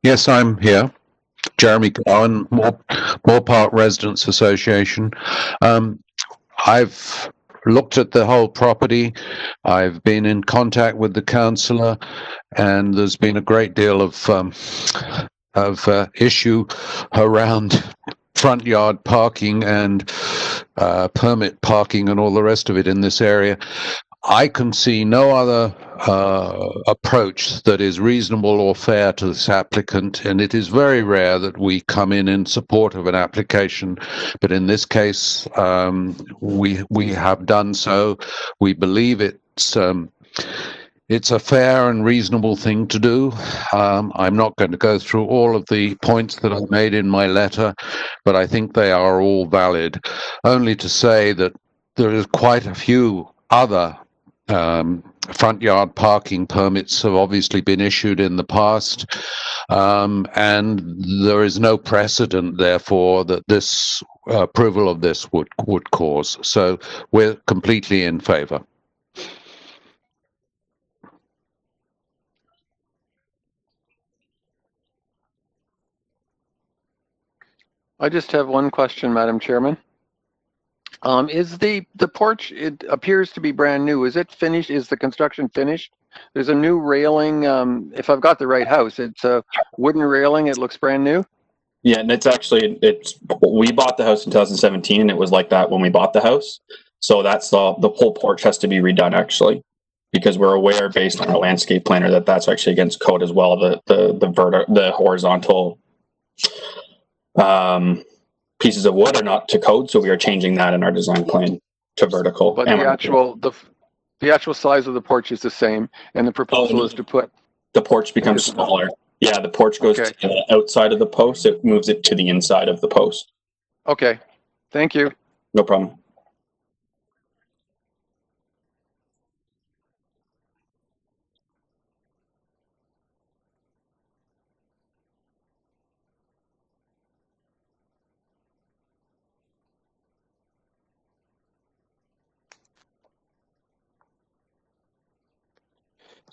Speaker 19: Yes, I'm here. Jeremy Cowan, Moore Park Residents Association. I've looked at the whole property. I've been in contact with the councillor, and there's been a great deal of issue around front yard parking and permit parking and all the rest of it in this area. I can see no other approach that is reasonable or fair to this applicant, and it is very rare that we come in support of an application, but in this case we have done so. We believe it's a fair and reasonable thing to do. I'm not going to go through all of the points that I made in my letter, but I think they are all valid. Only to say that there is quite a few other front yard parking permits have obviously been issued in the past, and there is no precedent, therefore, that this approval of this would cause. So we're completely in favor.
Speaker 4: I just have one question, Madam Chairman. Is the porch, it appears to be brand new. Is it finished? Is the construction finished? There's a new railing. If I've got the right house, it's a wooden railing. It looks brand new.
Speaker 18: Yeah, and we bought the house in 2017, and it was like that when we bought the house. So that's the whole porch has to be redone, actually, because we're aware, based on our landscape planner, that that's actually against code as well. The horizontal pieces of wood are not to code, so we are changing that in our design plan to vertical.
Speaker 4: But the actual size of the porch is the same, and the proposal is to put
Speaker 18: the porch becomes smaller. Yeah, the porch goes to the outside of the post. It moves it to the inside of the post.
Speaker 4: Okay, thank you.
Speaker 18: No problem.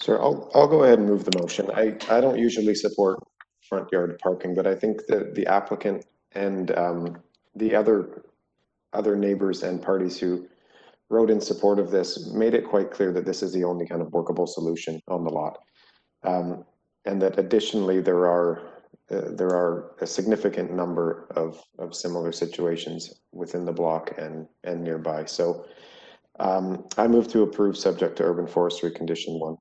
Speaker 9: Sir, I'll go ahead and move the motion. I don't usually support front yard parking, but I think that the applicant and the other neighbors and parties who wrote in support of this made it quite clear that this is the only kind of workable solution on the lot. that additionally there are a significant number of similar situations within the block and nearby. So I move to approve subject to urban forestry condition 1.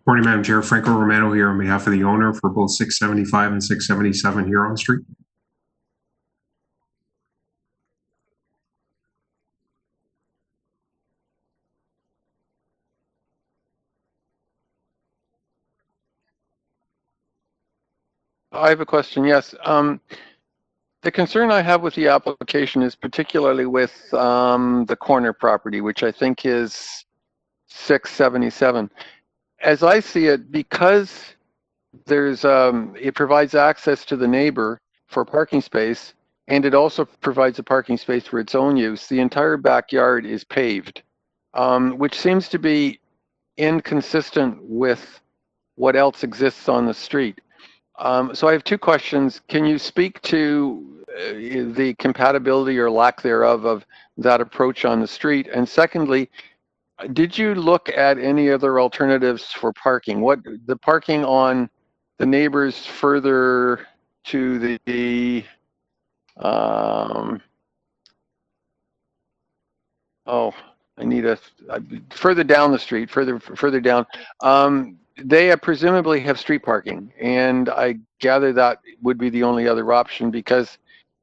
Speaker 20: Morning, Madam Chair. Franco Romano here on behalf of the owner for both 675 and 677 Huron Street.
Speaker 4: I have a question, yes. The concern I have with the application is particularly with the corner property, which I think is 677. As I see it, because there's it provides access to the neighbor for parking space, and it also provides a parking space for its own use. The entire backyard is paved, which seems to be inconsistent with what else exists on the street. So I have two questions. Can you speak to the compatibility or lack thereof of that approach on the street? And secondly, did you look at any other alternatives for parking? What the parking on the neighbors further to the further down the street, further down. They presumably have street parking, and I gather that would be the only other option because,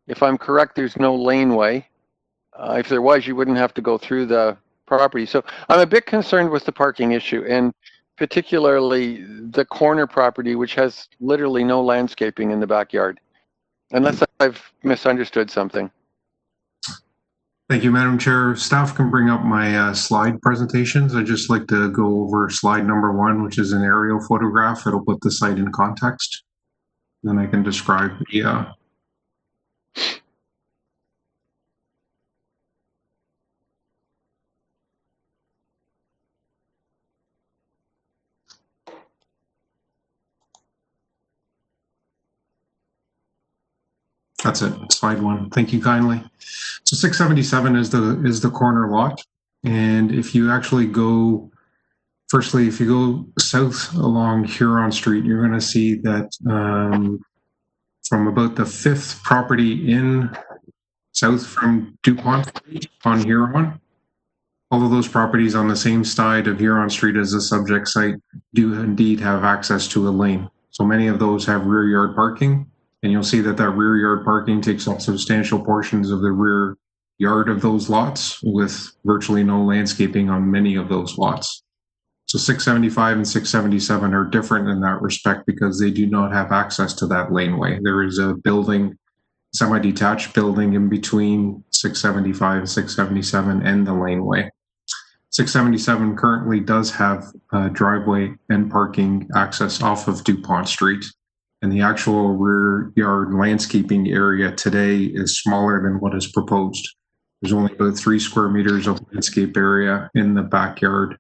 Speaker 4: if I'm correct, there's no laneway. If there was, you wouldn't have to go through the property. So I'm a bit concerned with the parking issue, and particularly the corner property, which has literally no landscaping in the backyard, unless I've misunderstood something.
Speaker 20: Thank you, Madam Chair. Staff can bring up my slide presentations. I'd just like to go over slide number 1, which is an aerial photograph. It'll put the site in context. Then I can describe the That's it, slide 1. Thank you kindly. So 677 is the corner lot. And if you actually go, firstly, if you go south along Huron Street, you're going to see that from about the 5th property in south from DuPont Street on Huron, all of those properties on the same side of Huron Street as the subject site do indeed have access to a lane. So many of those have rear yard parking. And you'll see that rear yard parking takes up substantial portions of the rear yard of those lots with virtually no landscaping on many of those lots. So 675 and 677 are different in that respect because they do not have access to that laneway. There is a building, semi-detached building in between 675 and 677 and the laneway. 677 currently does have driveway and parking access off of DuPont Street. And the actual rear yard landscaping area today is smaller than what is proposed. There's only about 3 square meters of landscape area in the backyard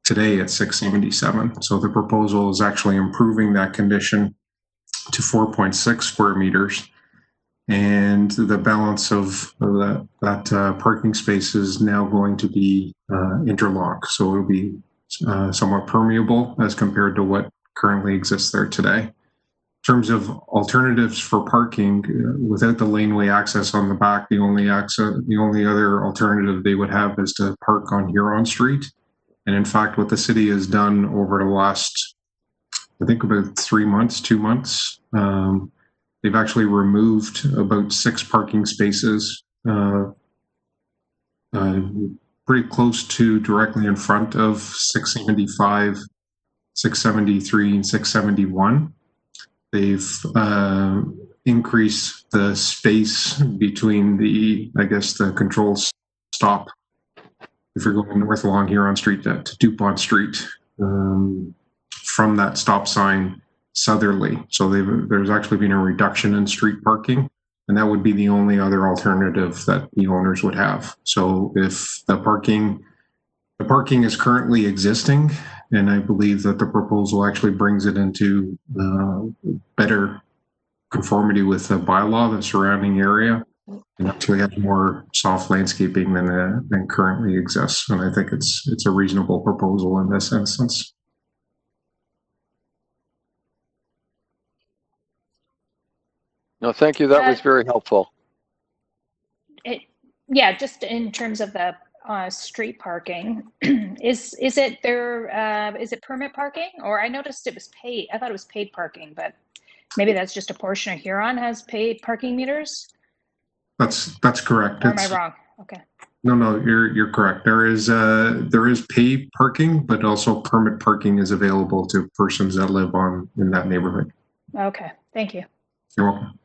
Speaker 20: today at 677. So the proposal is actually improving that condition to 4.6 square meters. And the balance of that parking space is now going to be interlocked. So it'll be somewhat permeable as compared to what currently exists there today. terms of alternatives for parking, without the laneway access on the back, the only other alternative they would have is to park on Huron Street. And in fact, what the city has done over the last, I think about 3 months, 2 months, they've actually removed about 6 parking spaces pretty close to directly in front of 675, 673, and 671. They've increased the space between the, I guess, the control stop if you're going north along Huron Street to DuPont Street from that stop sign southerly. So there's actually been a reduction in street parking, and that would be the only other alternative that the owners would have. So if the parking is currently existing, and I believe that the proposal actually brings it into better conformity with the bylaw, the surrounding area, and actually has more soft landscaping than currently exists. And I think it's a reasonable proposal in this instance.
Speaker 4: No, thank you. That was very helpful.
Speaker 6: Yeah, just in terms of the street parking, is it permit parking? Or I noticed it was paid. I thought it was paid parking, but maybe that's just a portion of Huron has paid parking meters.
Speaker 20: That's correct.
Speaker 6: Or am I wrong? Okay.
Speaker 20: No, you're correct. There is paid parking, but also permit parking is available to persons that live in that neighborhood.
Speaker 6: Okay, thank you.
Speaker 20: You're welcome.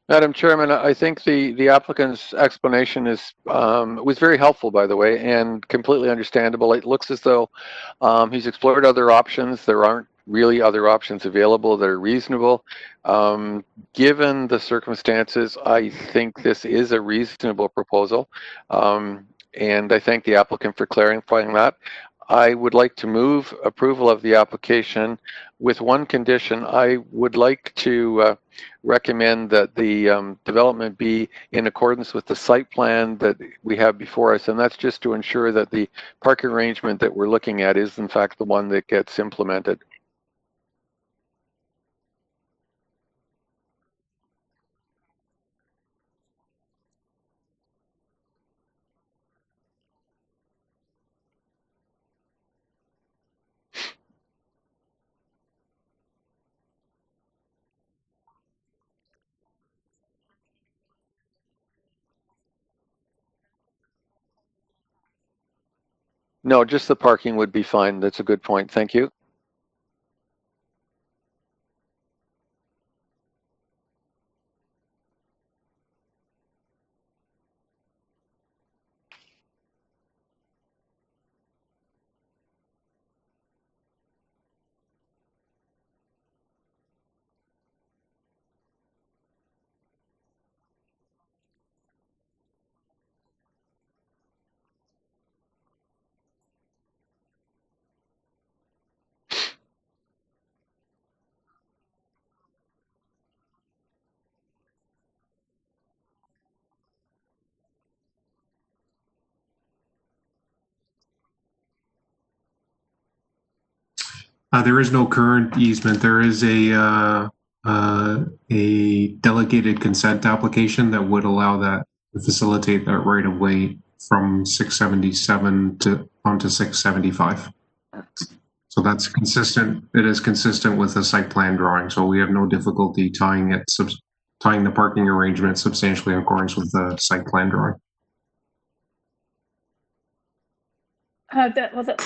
Speaker 4: Madam Chairman, I think the applicant's explanation was very helpful, by the way, and completely understandable. It looks as though he's explored other options. There aren't really other options available that are reasonable. Given the circumstances, I think this is a reasonable proposal, and I thank the applicant for clarifying that. I would like to move approval of the application with one condition. I would like to recommend that the development be in accordance with the site plan that we have before us, and that's just to ensure that the parking arrangement that we're looking at is in fact the one that gets implemented. No, just the parking would be fine. That's a good point. Thank you.
Speaker 20: There is no current easement. There is a delegated consent application that would allow that to facilitate that right of way from 677 onto 675. So that's consistent. It is consistent with the site plan drawing. So we have no difficulty tying the parking arrangement substantially in accordance with the site plan drawing.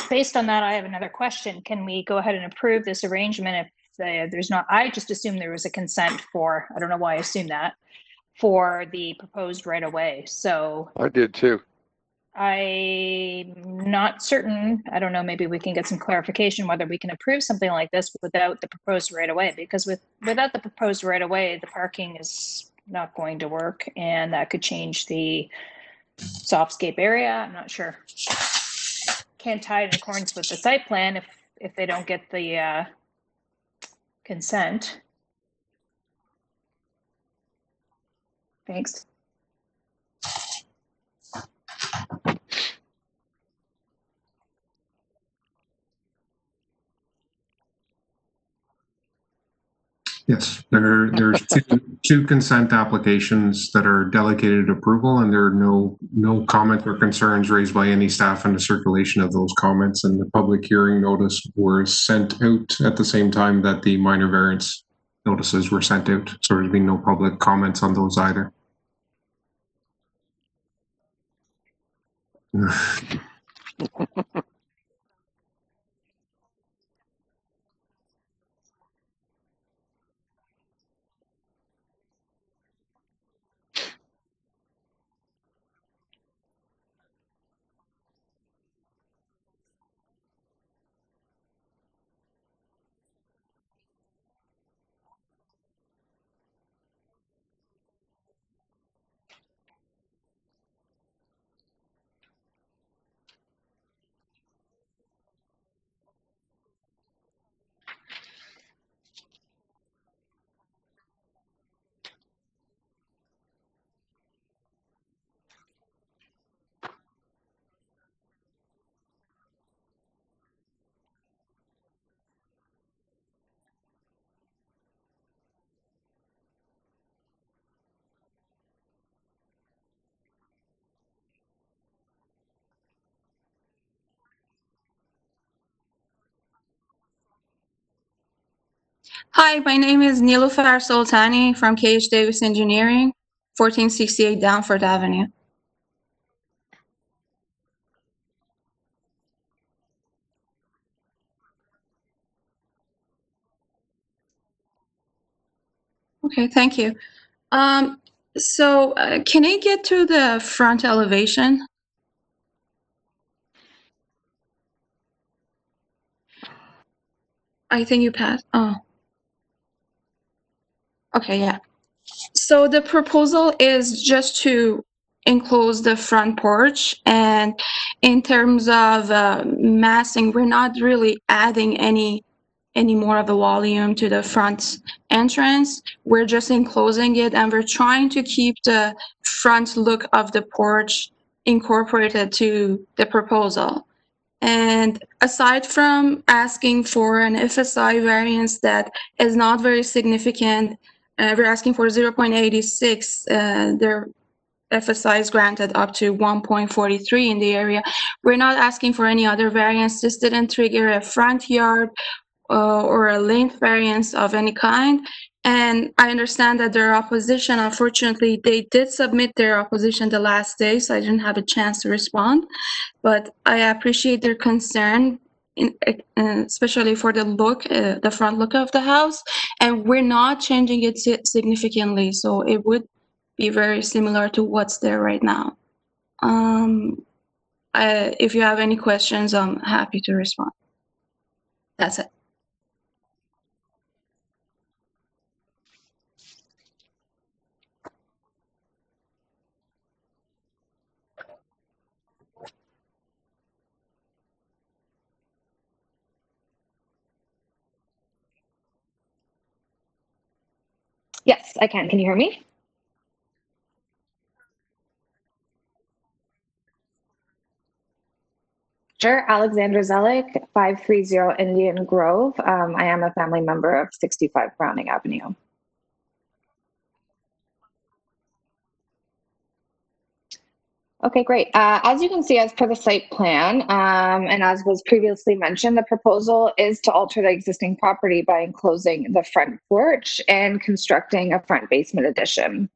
Speaker 6: Based on that, I have another question. Can we go ahead and approve this arrangement if there's not? I just assumed there was a consent for. I don't know why I assumed that for the proposed right of way. So
Speaker 4: I did too.
Speaker 6: I'm not certain. I don't know. Maybe we can get some clarification whether we can approve something like this without the proposed right of way. Because without the proposed right of way, the parking is not going to work, and that could change the softscape area. I'm not sure. Can't tie it in accordance with the site plan if they don't get the consent.
Speaker 20: Yes, there's two consent applications that are delegated approval, and there are no comments or concerns raised by any staff in the circulation of those comments, and the public hearing notice was sent out at the same time that the minor variance notices were sent out, so there's been no public comments on those either.
Speaker 8: Hi, my name is Nilufar Soltani from KH Davis Engineering, 1468 Downford Avenue. Okay, thank you. Can I get to the front elevation? I think you passed. Oh. Okay, yeah. So the proposal is just to enclose the front porch, and in terms of massing, we're not really adding any more of the volume to the front entrance. We're just enclosing it, and we're trying to keep the front look of the porch incorporated to the proposal. And aside from asking for an FSI variance that is not very significant, we're asking for 0.86. Their FSI is granted up to 1.43 in the area. We're not asking for any other variance. This didn't trigger a front yard or a length variance of any kind. And I understand that their opposition, unfortunately, they did submit their opposition the last day, so I didn't have a chance to respond. But I appreciate their concern, especially for the front look of the house. And we're not changing it significantly, so it would be very similar to what's there right now. If you have any questions, I'm happy to respond. That's it.
Speaker 21: Yes, I can. Can you hear me? Sure. Alexandra Zelik, 530 Indian Grove. I am a family member of 65 Browning Avenue. Okay, great. As you can see, as per the site plan, and as was previously mentioned, the proposal is to alter the existing property by enclosing the front porch and constructing a front basement addition.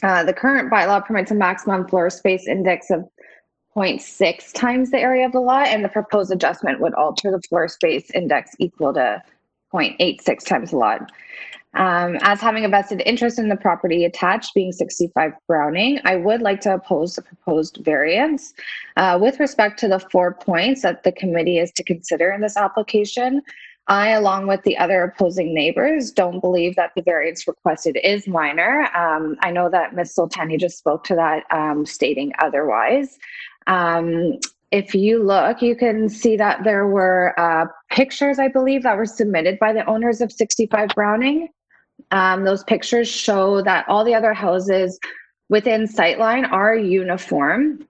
Speaker 21: The current bylaw permits a maximum floor space index of 0.6 times the area of the lot, and the proposed adjustment would alter the floor space index equal to 0.86 times the lot. As having a vested interest in the property attached, being 65 Browning, I would like to oppose the proposed variance. With respect to the 4 points that the committee is to consider in this application, I, along with the other opposing neighbors, don't believe that the variance requested is minor. I know that Ms. Soltani just spoke to that, stating otherwise. If you look, you can see that there were pictures, I believe, that were submitted by the owners of 65 Browning. Those pictures show that all the other houses within sightline are uniform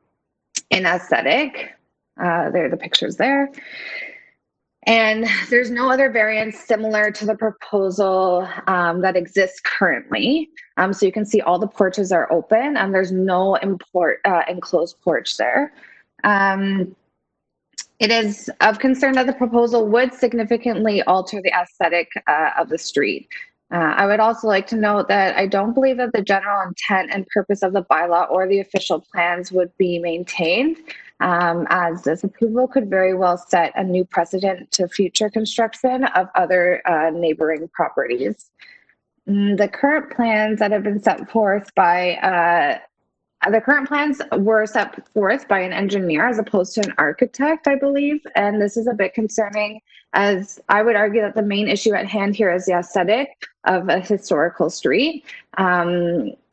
Speaker 21: in aesthetic. There are the pictures there. And there's no other variance similar to the proposal that exists currently. So you can see all the porches are open and there's no enclosed porch there. It is of concern that the proposal would significantly alter the aesthetic of the street. I would also like to note that I don't believe that the general intent and purpose of the bylaw or the official plans would be maintained, as this approval could very well set a new precedent to future construction of other neighboring properties. The current plans that have been set forth by the current plans were set forth by an engineer as opposed to an architect, I believe, and this is a bit concerning, as I would argue that the main issue at hand here is the aesthetic of a historical street.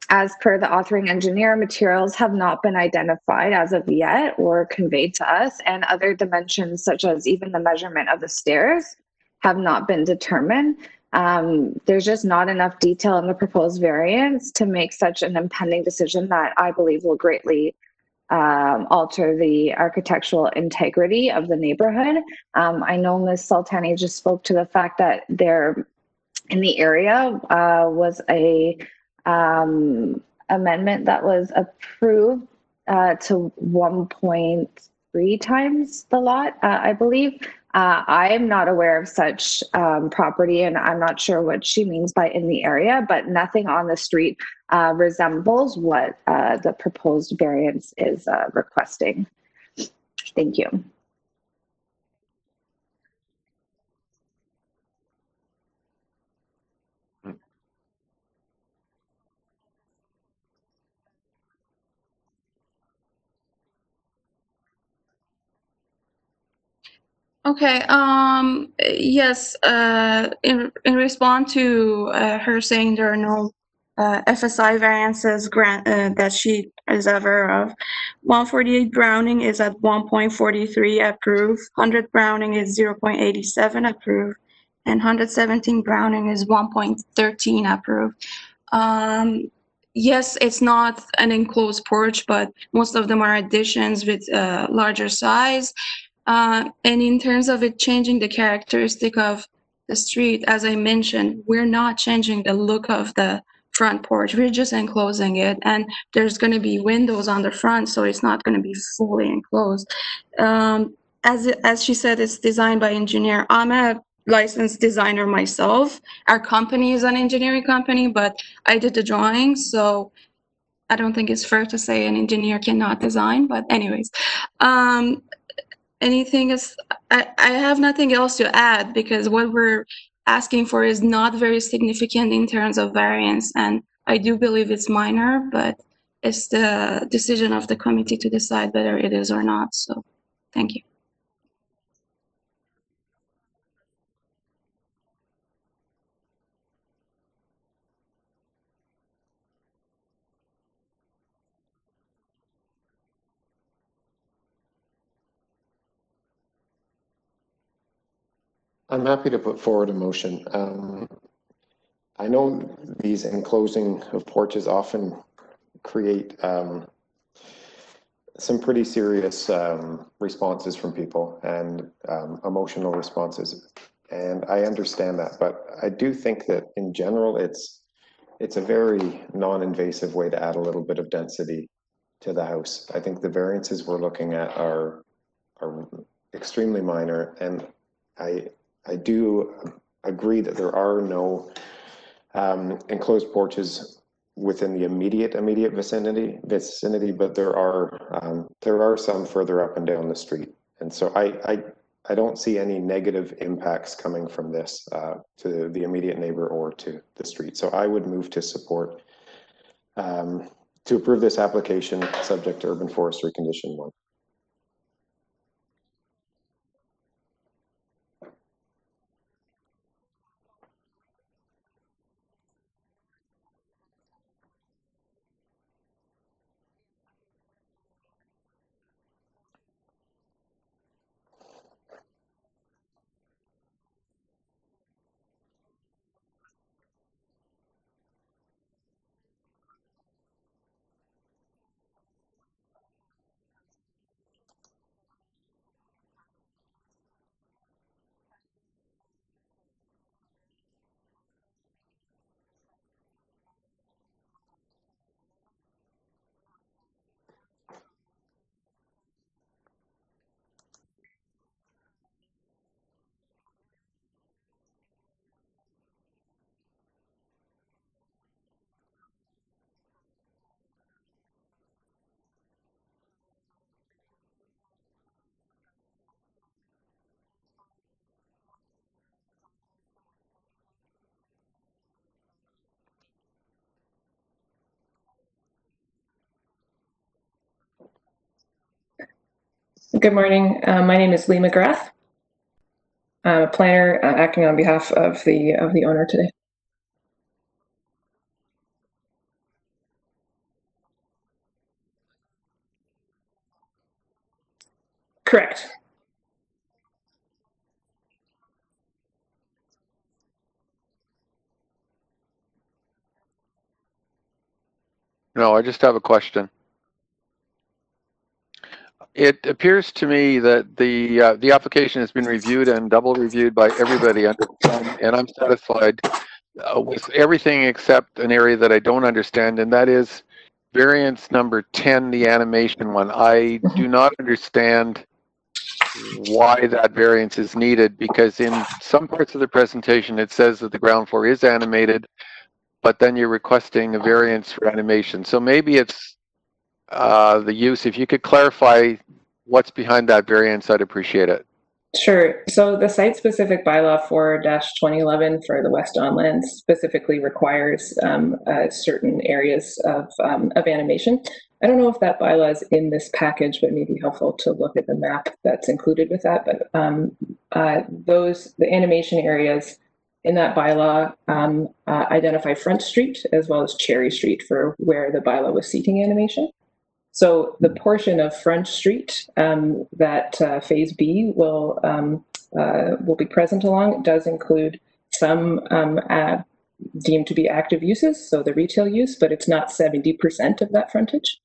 Speaker 21: As per the authoring engineer, materials have not been identified as of yet or conveyed to us, and other dimensions such as even the measurement of the stairs have not been determined. There's just not enough detail in the proposed variance to make such an impending decision that I believe will greatly alter the architectural integrity of the neighborhood. I know Ms. Sultani just spoke to the fact that there in the area was a amendment that was approved to 1.3 times the lot, I believe. I am not aware of such property, and I'm not sure what she means by in the area, but nothing on the street resembles what the proposed variance is requesting. Thank you.
Speaker 8: Okay. Yes. In response to her saying there are no FSI variances that she is aware of, 148 Browning is at 1.43 approved. 100 Browning is 0.87 approved, and 117 Browning is 1.13 approved. Yes, it's not an enclosed porch, but most of them are additions with larger size. And in terms of it changing the characteristic of the street, as I mentioned, we're not changing the look of the front porch. We're just enclosing it, and there's going to be windows on the front, so it's not going to be fully enclosed. As she said, it's designed by engineer. I'm a licensed designer myself. Our company is an engineering company, but I did the drawings, so I don't think it's fair to say an engineer cannot design. But anyways. Anything is, I have nothing else to add because what we're asking for is not very significant in terms of variance, and I do believe it's minor, but it's the decision of the committee to decide whether it is or not. So thank you.
Speaker 9: I'm happy to put forward a motion. I know these enclosing of porches often create some pretty serious responses from people and emotional responses, and I understand that, but I do think that in general it's a very non-invasive way to add a little bit of density to the house. I think the variances we're looking at are extremely minor, and I do agree that there are no enclosed porches within the immediate vicinity, but there are some further up and down the street, and so I don't see any negative impacts coming from this to the immediate neighbor or to the street. So I would move to support to approve this application subject to urban forestry condition 1.
Speaker 3: Good morning. My name is Lee McGrath. I'm a planner acting on behalf of the owner today. Correct.
Speaker 4: No, I just have a question. It appears to me that the application has been reviewed and double reviewed by everybody under the sun, and I'm satisfied with everything except an area that I don't understand, and that is variance number 10, the animation one. I do not understand why that variance is needed, because in some parts of the presentation it says that the ground floor is animated, but then you're requesting a variance for animation. So maybe it's the use. If you could clarify what's behind that variance, I'd appreciate it.
Speaker 3: Sure. So the site-specific bylaw 4-2011 for the West Don lands specifically requires certain areas of animation. I don't know if that bylaw is in this package, but it may be helpful to look at the map that's included with that. But the animation areas in that bylaw identify Front Street as well as Cherry Street for where the bylaw was seeking animation. So the portion of Front Street that Phase B will be present along does include some deemed to be active uses, so the retail use, but it's not 70% of that frontage.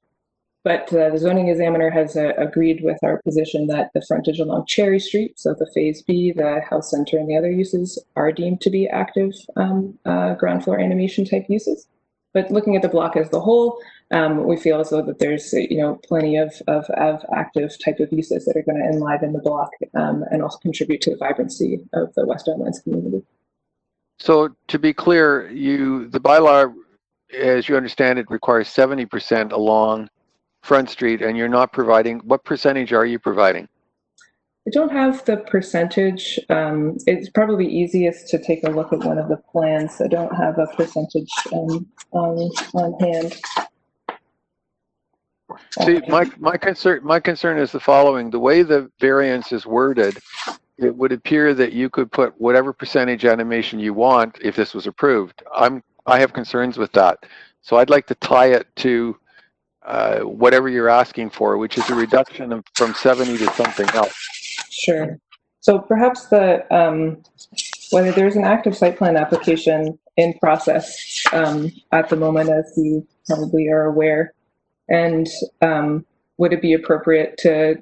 Speaker 3: But the zoning examiner has agreed with our position that the frontage along Cherry Street, so the Phase B, the health center, and the other uses are deemed to be active ground floor animation type uses. But looking at the block as the whole, we feel as though that there's plenty of active type of uses that are going to enliven the block and also contribute to the vibrancy of the West Don lands community.
Speaker 4: So to be clear, the bylaw, as you understand it, requires 70% along Front Street, and you're not providing. What percentage are you providing?
Speaker 3: I don't have the percentage. It's probably easiest to take a look at one of the plans. I don't have a percentage on hand.
Speaker 4: See, my concern is the following. The way the variance is worded, it would appear that you could put whatever percentage animation you want if this was approved. I have concerns with that. So I'd like to tie it to whatever you're asking for, which is a reduction from 70 to something else.
Speaker 3: Sure. So perhaps whether there's an active site plan application in process at the moment, as you probably are aware, and would it be appropriate to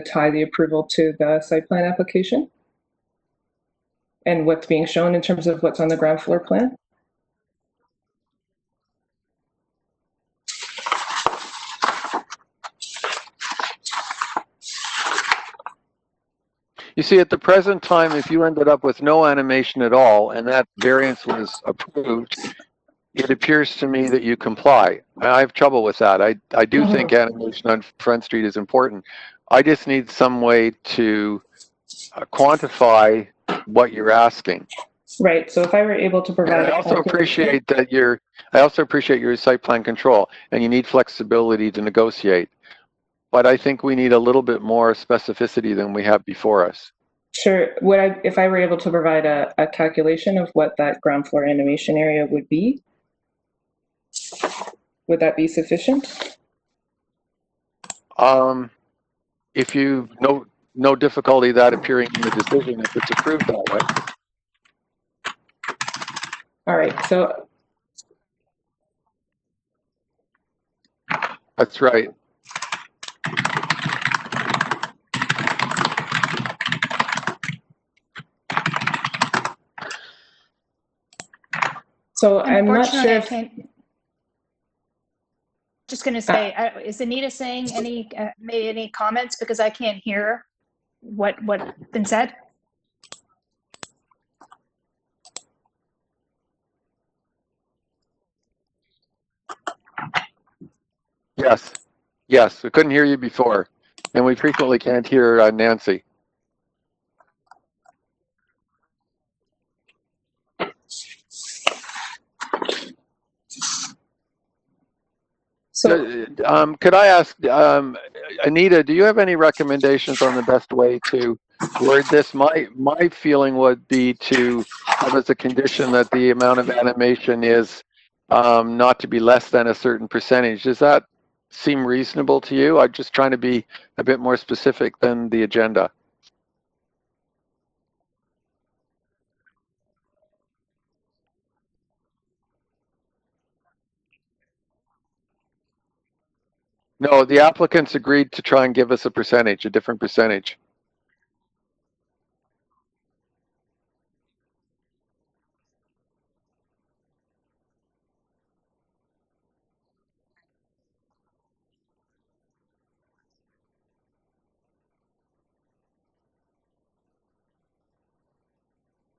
Speaker 3: tie the approval to the site plan application and what's being shown in terms of what's on the ground floor plan?
Speaker 4: You see, at the present time, if you ended up with no animation at all and that variance was approved, it appears to me that you comply. I have trouble with that. I do think animation on Front Street is important. I just need some way to quantify what you're asking.
Speaker 3: Right. So if I were able to provide,
Speaker 4: I also appreciate that your site plan control, and you need flexibility to negotiate. But I think we need a little bit more specificity than we have before us.
Speaker 3: Sure. If I were able to provide a calculation of what that ground floor animation area would be, would that be sufficient?
Speaker 4: If you no difficulty that appearing in the decision if it's approved that way.
Speaker 3: All right. So
Speaker 4: that's right.
Speaker 3: So I'm not sure if...
Speaker 6: Just going to say, is Anita saying made any comments, because I can't hear what's been said?
Speaker 4: Yes, we couldn't hear you before, and we frequently can't hear Nancy.
Speaker 3: So,
Speaker 4: could I ask, Anita, do you have any recommendations on the best way to word this? My feeling would be to have as a condition that the amount of animation is not to be less than a certain percentage. Does that seem reasonable to you? I'm just trying to be a bit more specific than the agenda. No, the applicants agreed to try and give us a percentage, a different percentage.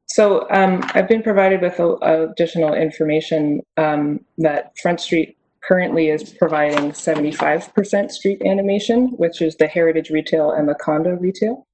Speaker 3: So I've been provided with additional information that Front Street currently is providing 75% street animation, which is the heritage retail and the condo retail.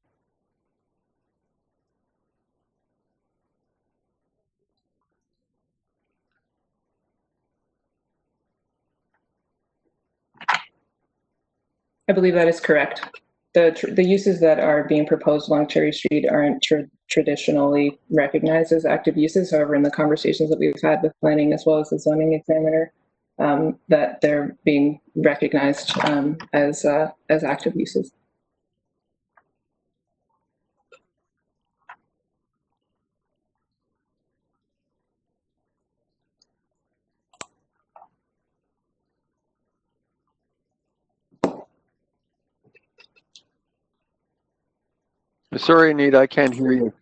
Speaker 3: I believe that is correct. The uses that are being proposed along Cherry Street aren't traditionally recognized as active uses. However, in the conversations that we've had with planning as well as the zoning examiner, that they're being recognized as active uses.
Speaker 4: Sorry, Anita, I can't hear you.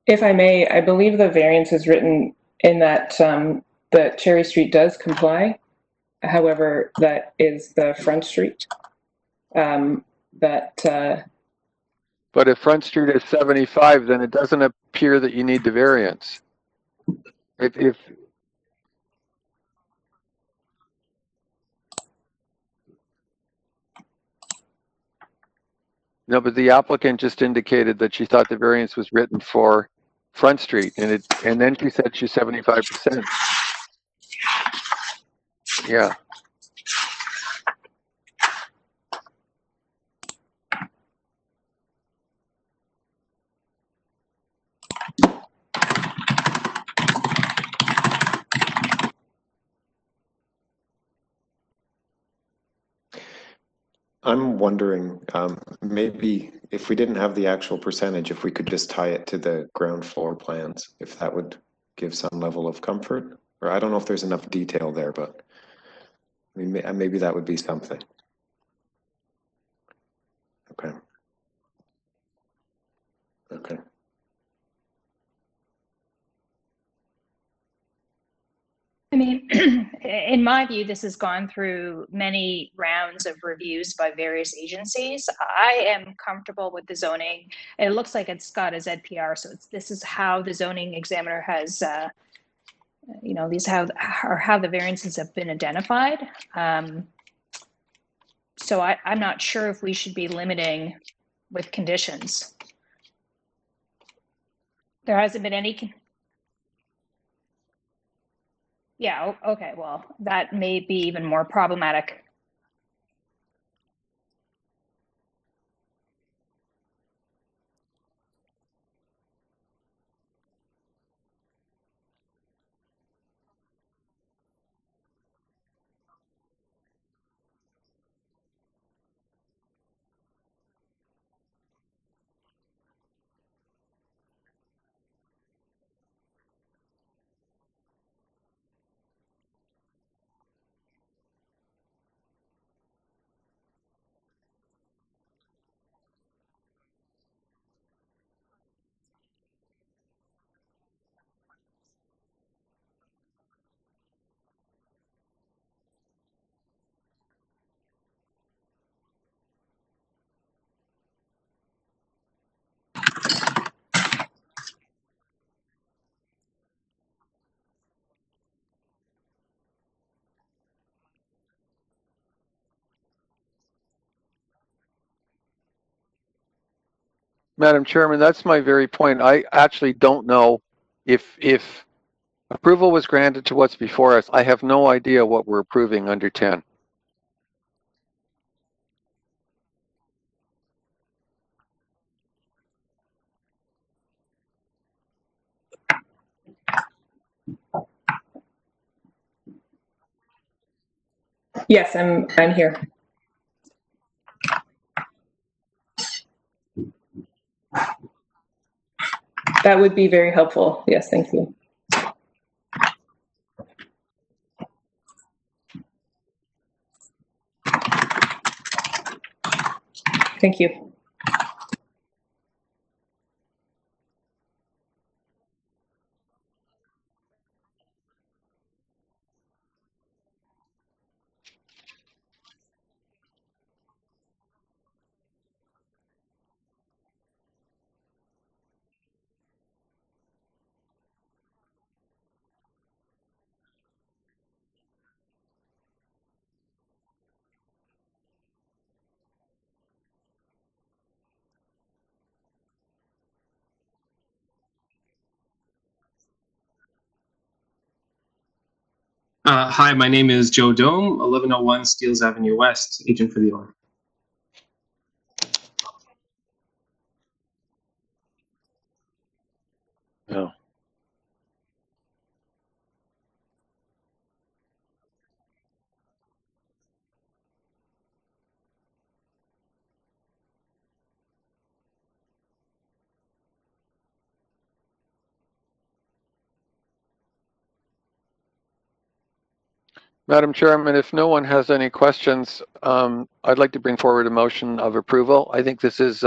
Speaker 3: If I may, I believe the variance is written in that the Cherry Street does comply. However, that is the Front Street. But
Speaker 4: if Front Street is 75, then it doesn't appear that you need the variance. If no, but the applicant just indicated that she thought the variance was written for Front Street, and then she said she's 75%. Yeah.
Speaker 9: I'm wondering, maybe if we didn't have the actual percentage, if we could just tie it to the ground floor plans, if that would give some level of comfort. Or I don't know if there's enough detail there, but I mean, maybe that would be something. Okay. Okay.
Speaker 6: I mean, in my view, this has gone through many rounds of reviews by various agencies. I am comfortable with the zoning. It looks like it's got a ZPR, so this is how the zoning examiner has, these how the variances have been identified. So I'm not sure if we should be limiting with conditions. There hasn't been any. Yeah, okay, well, that may be even more problematic.
Speaker 4: Madam Chairman, that's my very point. I actually don't know if approval was granted to what's before us. I have no idea what we're approving under 10.
Speaker 3: Yes, I'm here. That would be very helpful. Yes, thank you. Thank you.
Speaker 2: Hi, my name is Joe Dome, 1101 Steeles Avenue West, agent for the owner.
Speaker 4: No. Madam Chairman, if no one has any questions, I'd like to bring forward a motion of approval. I think this is,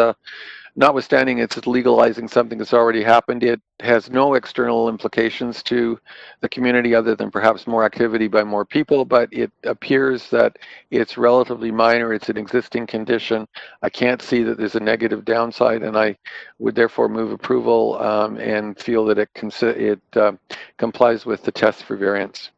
Speaker 4: notwithstanding it's legalizing something that's already happened, it has no external implications to the community other than perhaps more activity by more people, but it appears that it's relatively minor. It's an existing condition. I can't see that there's a negative downside, and I would therefore move approval and feel that it complies with the test for variance.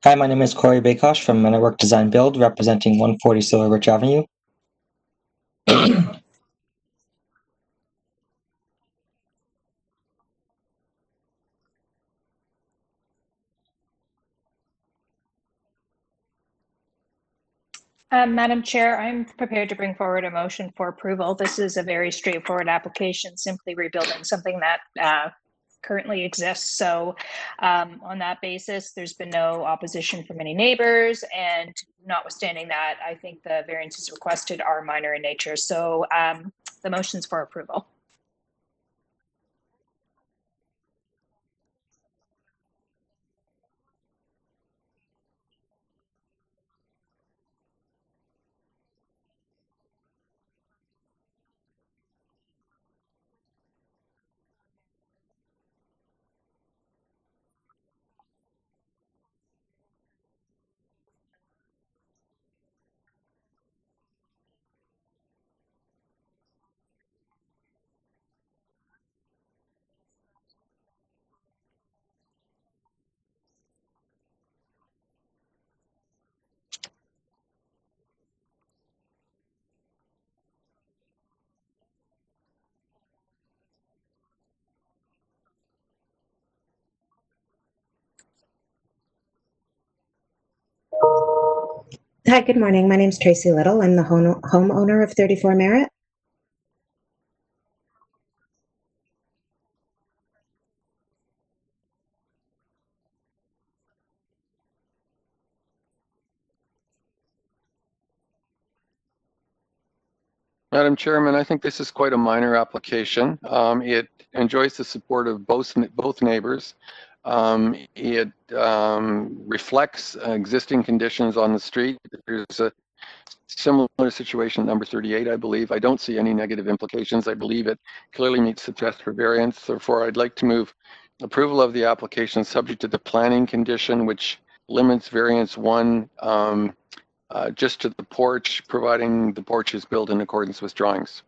Speaker 22: Hi, my name is Corey Bakosh from Men at Work Design Build, representing 140 Silver Ridge Avenue.
Speaker 6: Madam Chair, I'm prepared to bring forward a motion for approval. This is a very straightforward application, simply rebuilding something that currently exists. So on that basis, there's been no opposition from any neighbors, and notwithstanding that, I think the variances requested are minor in nature. So the motion's for approval.
Speaker 23: Hi, good morning. My name is Tracy Little. I'm the homeowner of 34 Merritt.
Speaker 4: Madam Chairman, I think this is quite a minor application. It enjoys the support of both neighbors. It reflects existing conditions on the street. There's Similar situation number 38, I believe. I don't see any negative implications. I believe it clearly meets the test for variance. Therefore, I'd like to move approval of the application subject to the planning condition, which limits variance 1 just to the porch, providing the porch is built in accordance with drawings.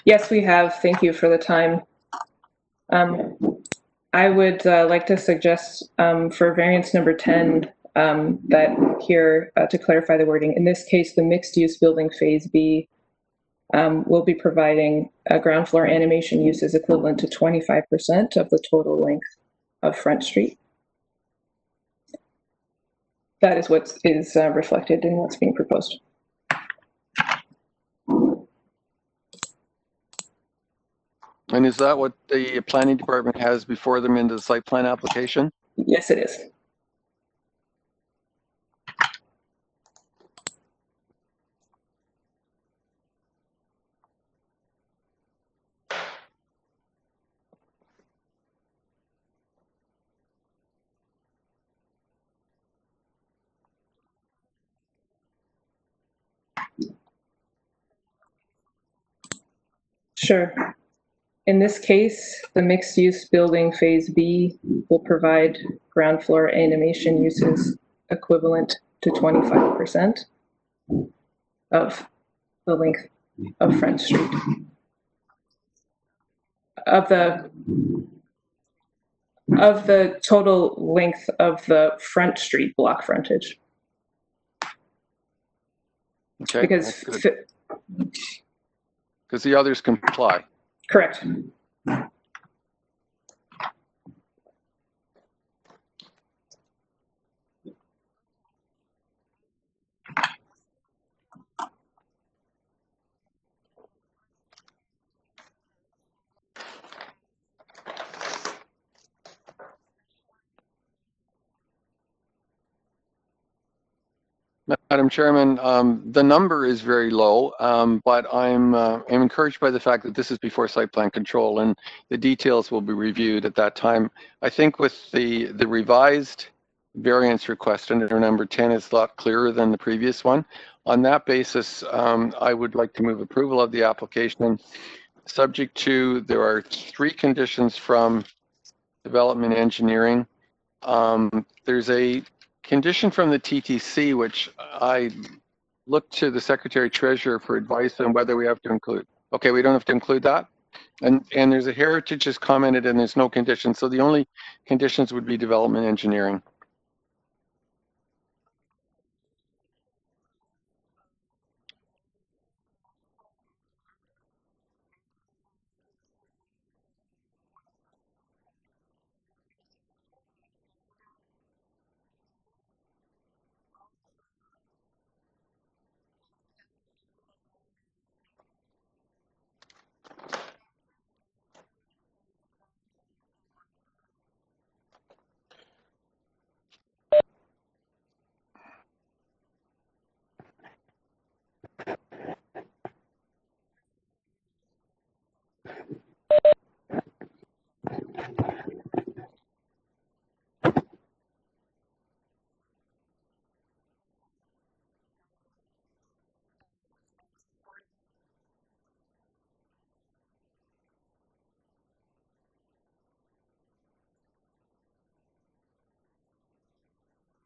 Speaker 3: Yes, we have. Thank you for the time. I would like to suggest for variance number 10 that here, to clarify the wording, in this case, the mixed-use building phase B will be providing ground floor animation uses equivalent to 25% of the total length of Front Street. That is what is reflected in what's being proposed.
Speaker 4: And is that what the planning department has before them in the site plan application?
Speaker 3: Yes, it is. Sure. In this case, the mixed-use building phase B will provide ground floor animation uses equivalent to 25% of the length of Front Street. Of the total length of the Front Street block frontage.
Speaker 4: Okay.
Speaker 3: Because
Speaker 4: the others comply.
Speaker 3: Correct.
Speaker 4: Madam Chairman, the number is very low, but I'm encouraged by the fact that this is before site plan control and the details will be reviewed at that time. I think with the revised variance request under number 10 is a lot clearer than the previous one. On that basis, I would like to move approval of the application subject to, there are 3 conditions from development engineering. There's a condition from the TTC, which I look to the Secretary Treasurer for advice on whether we have to include. Okay, we don't have to include that. And there's a heritage is commented and there's no conditions. So the only conditions would be development engineering.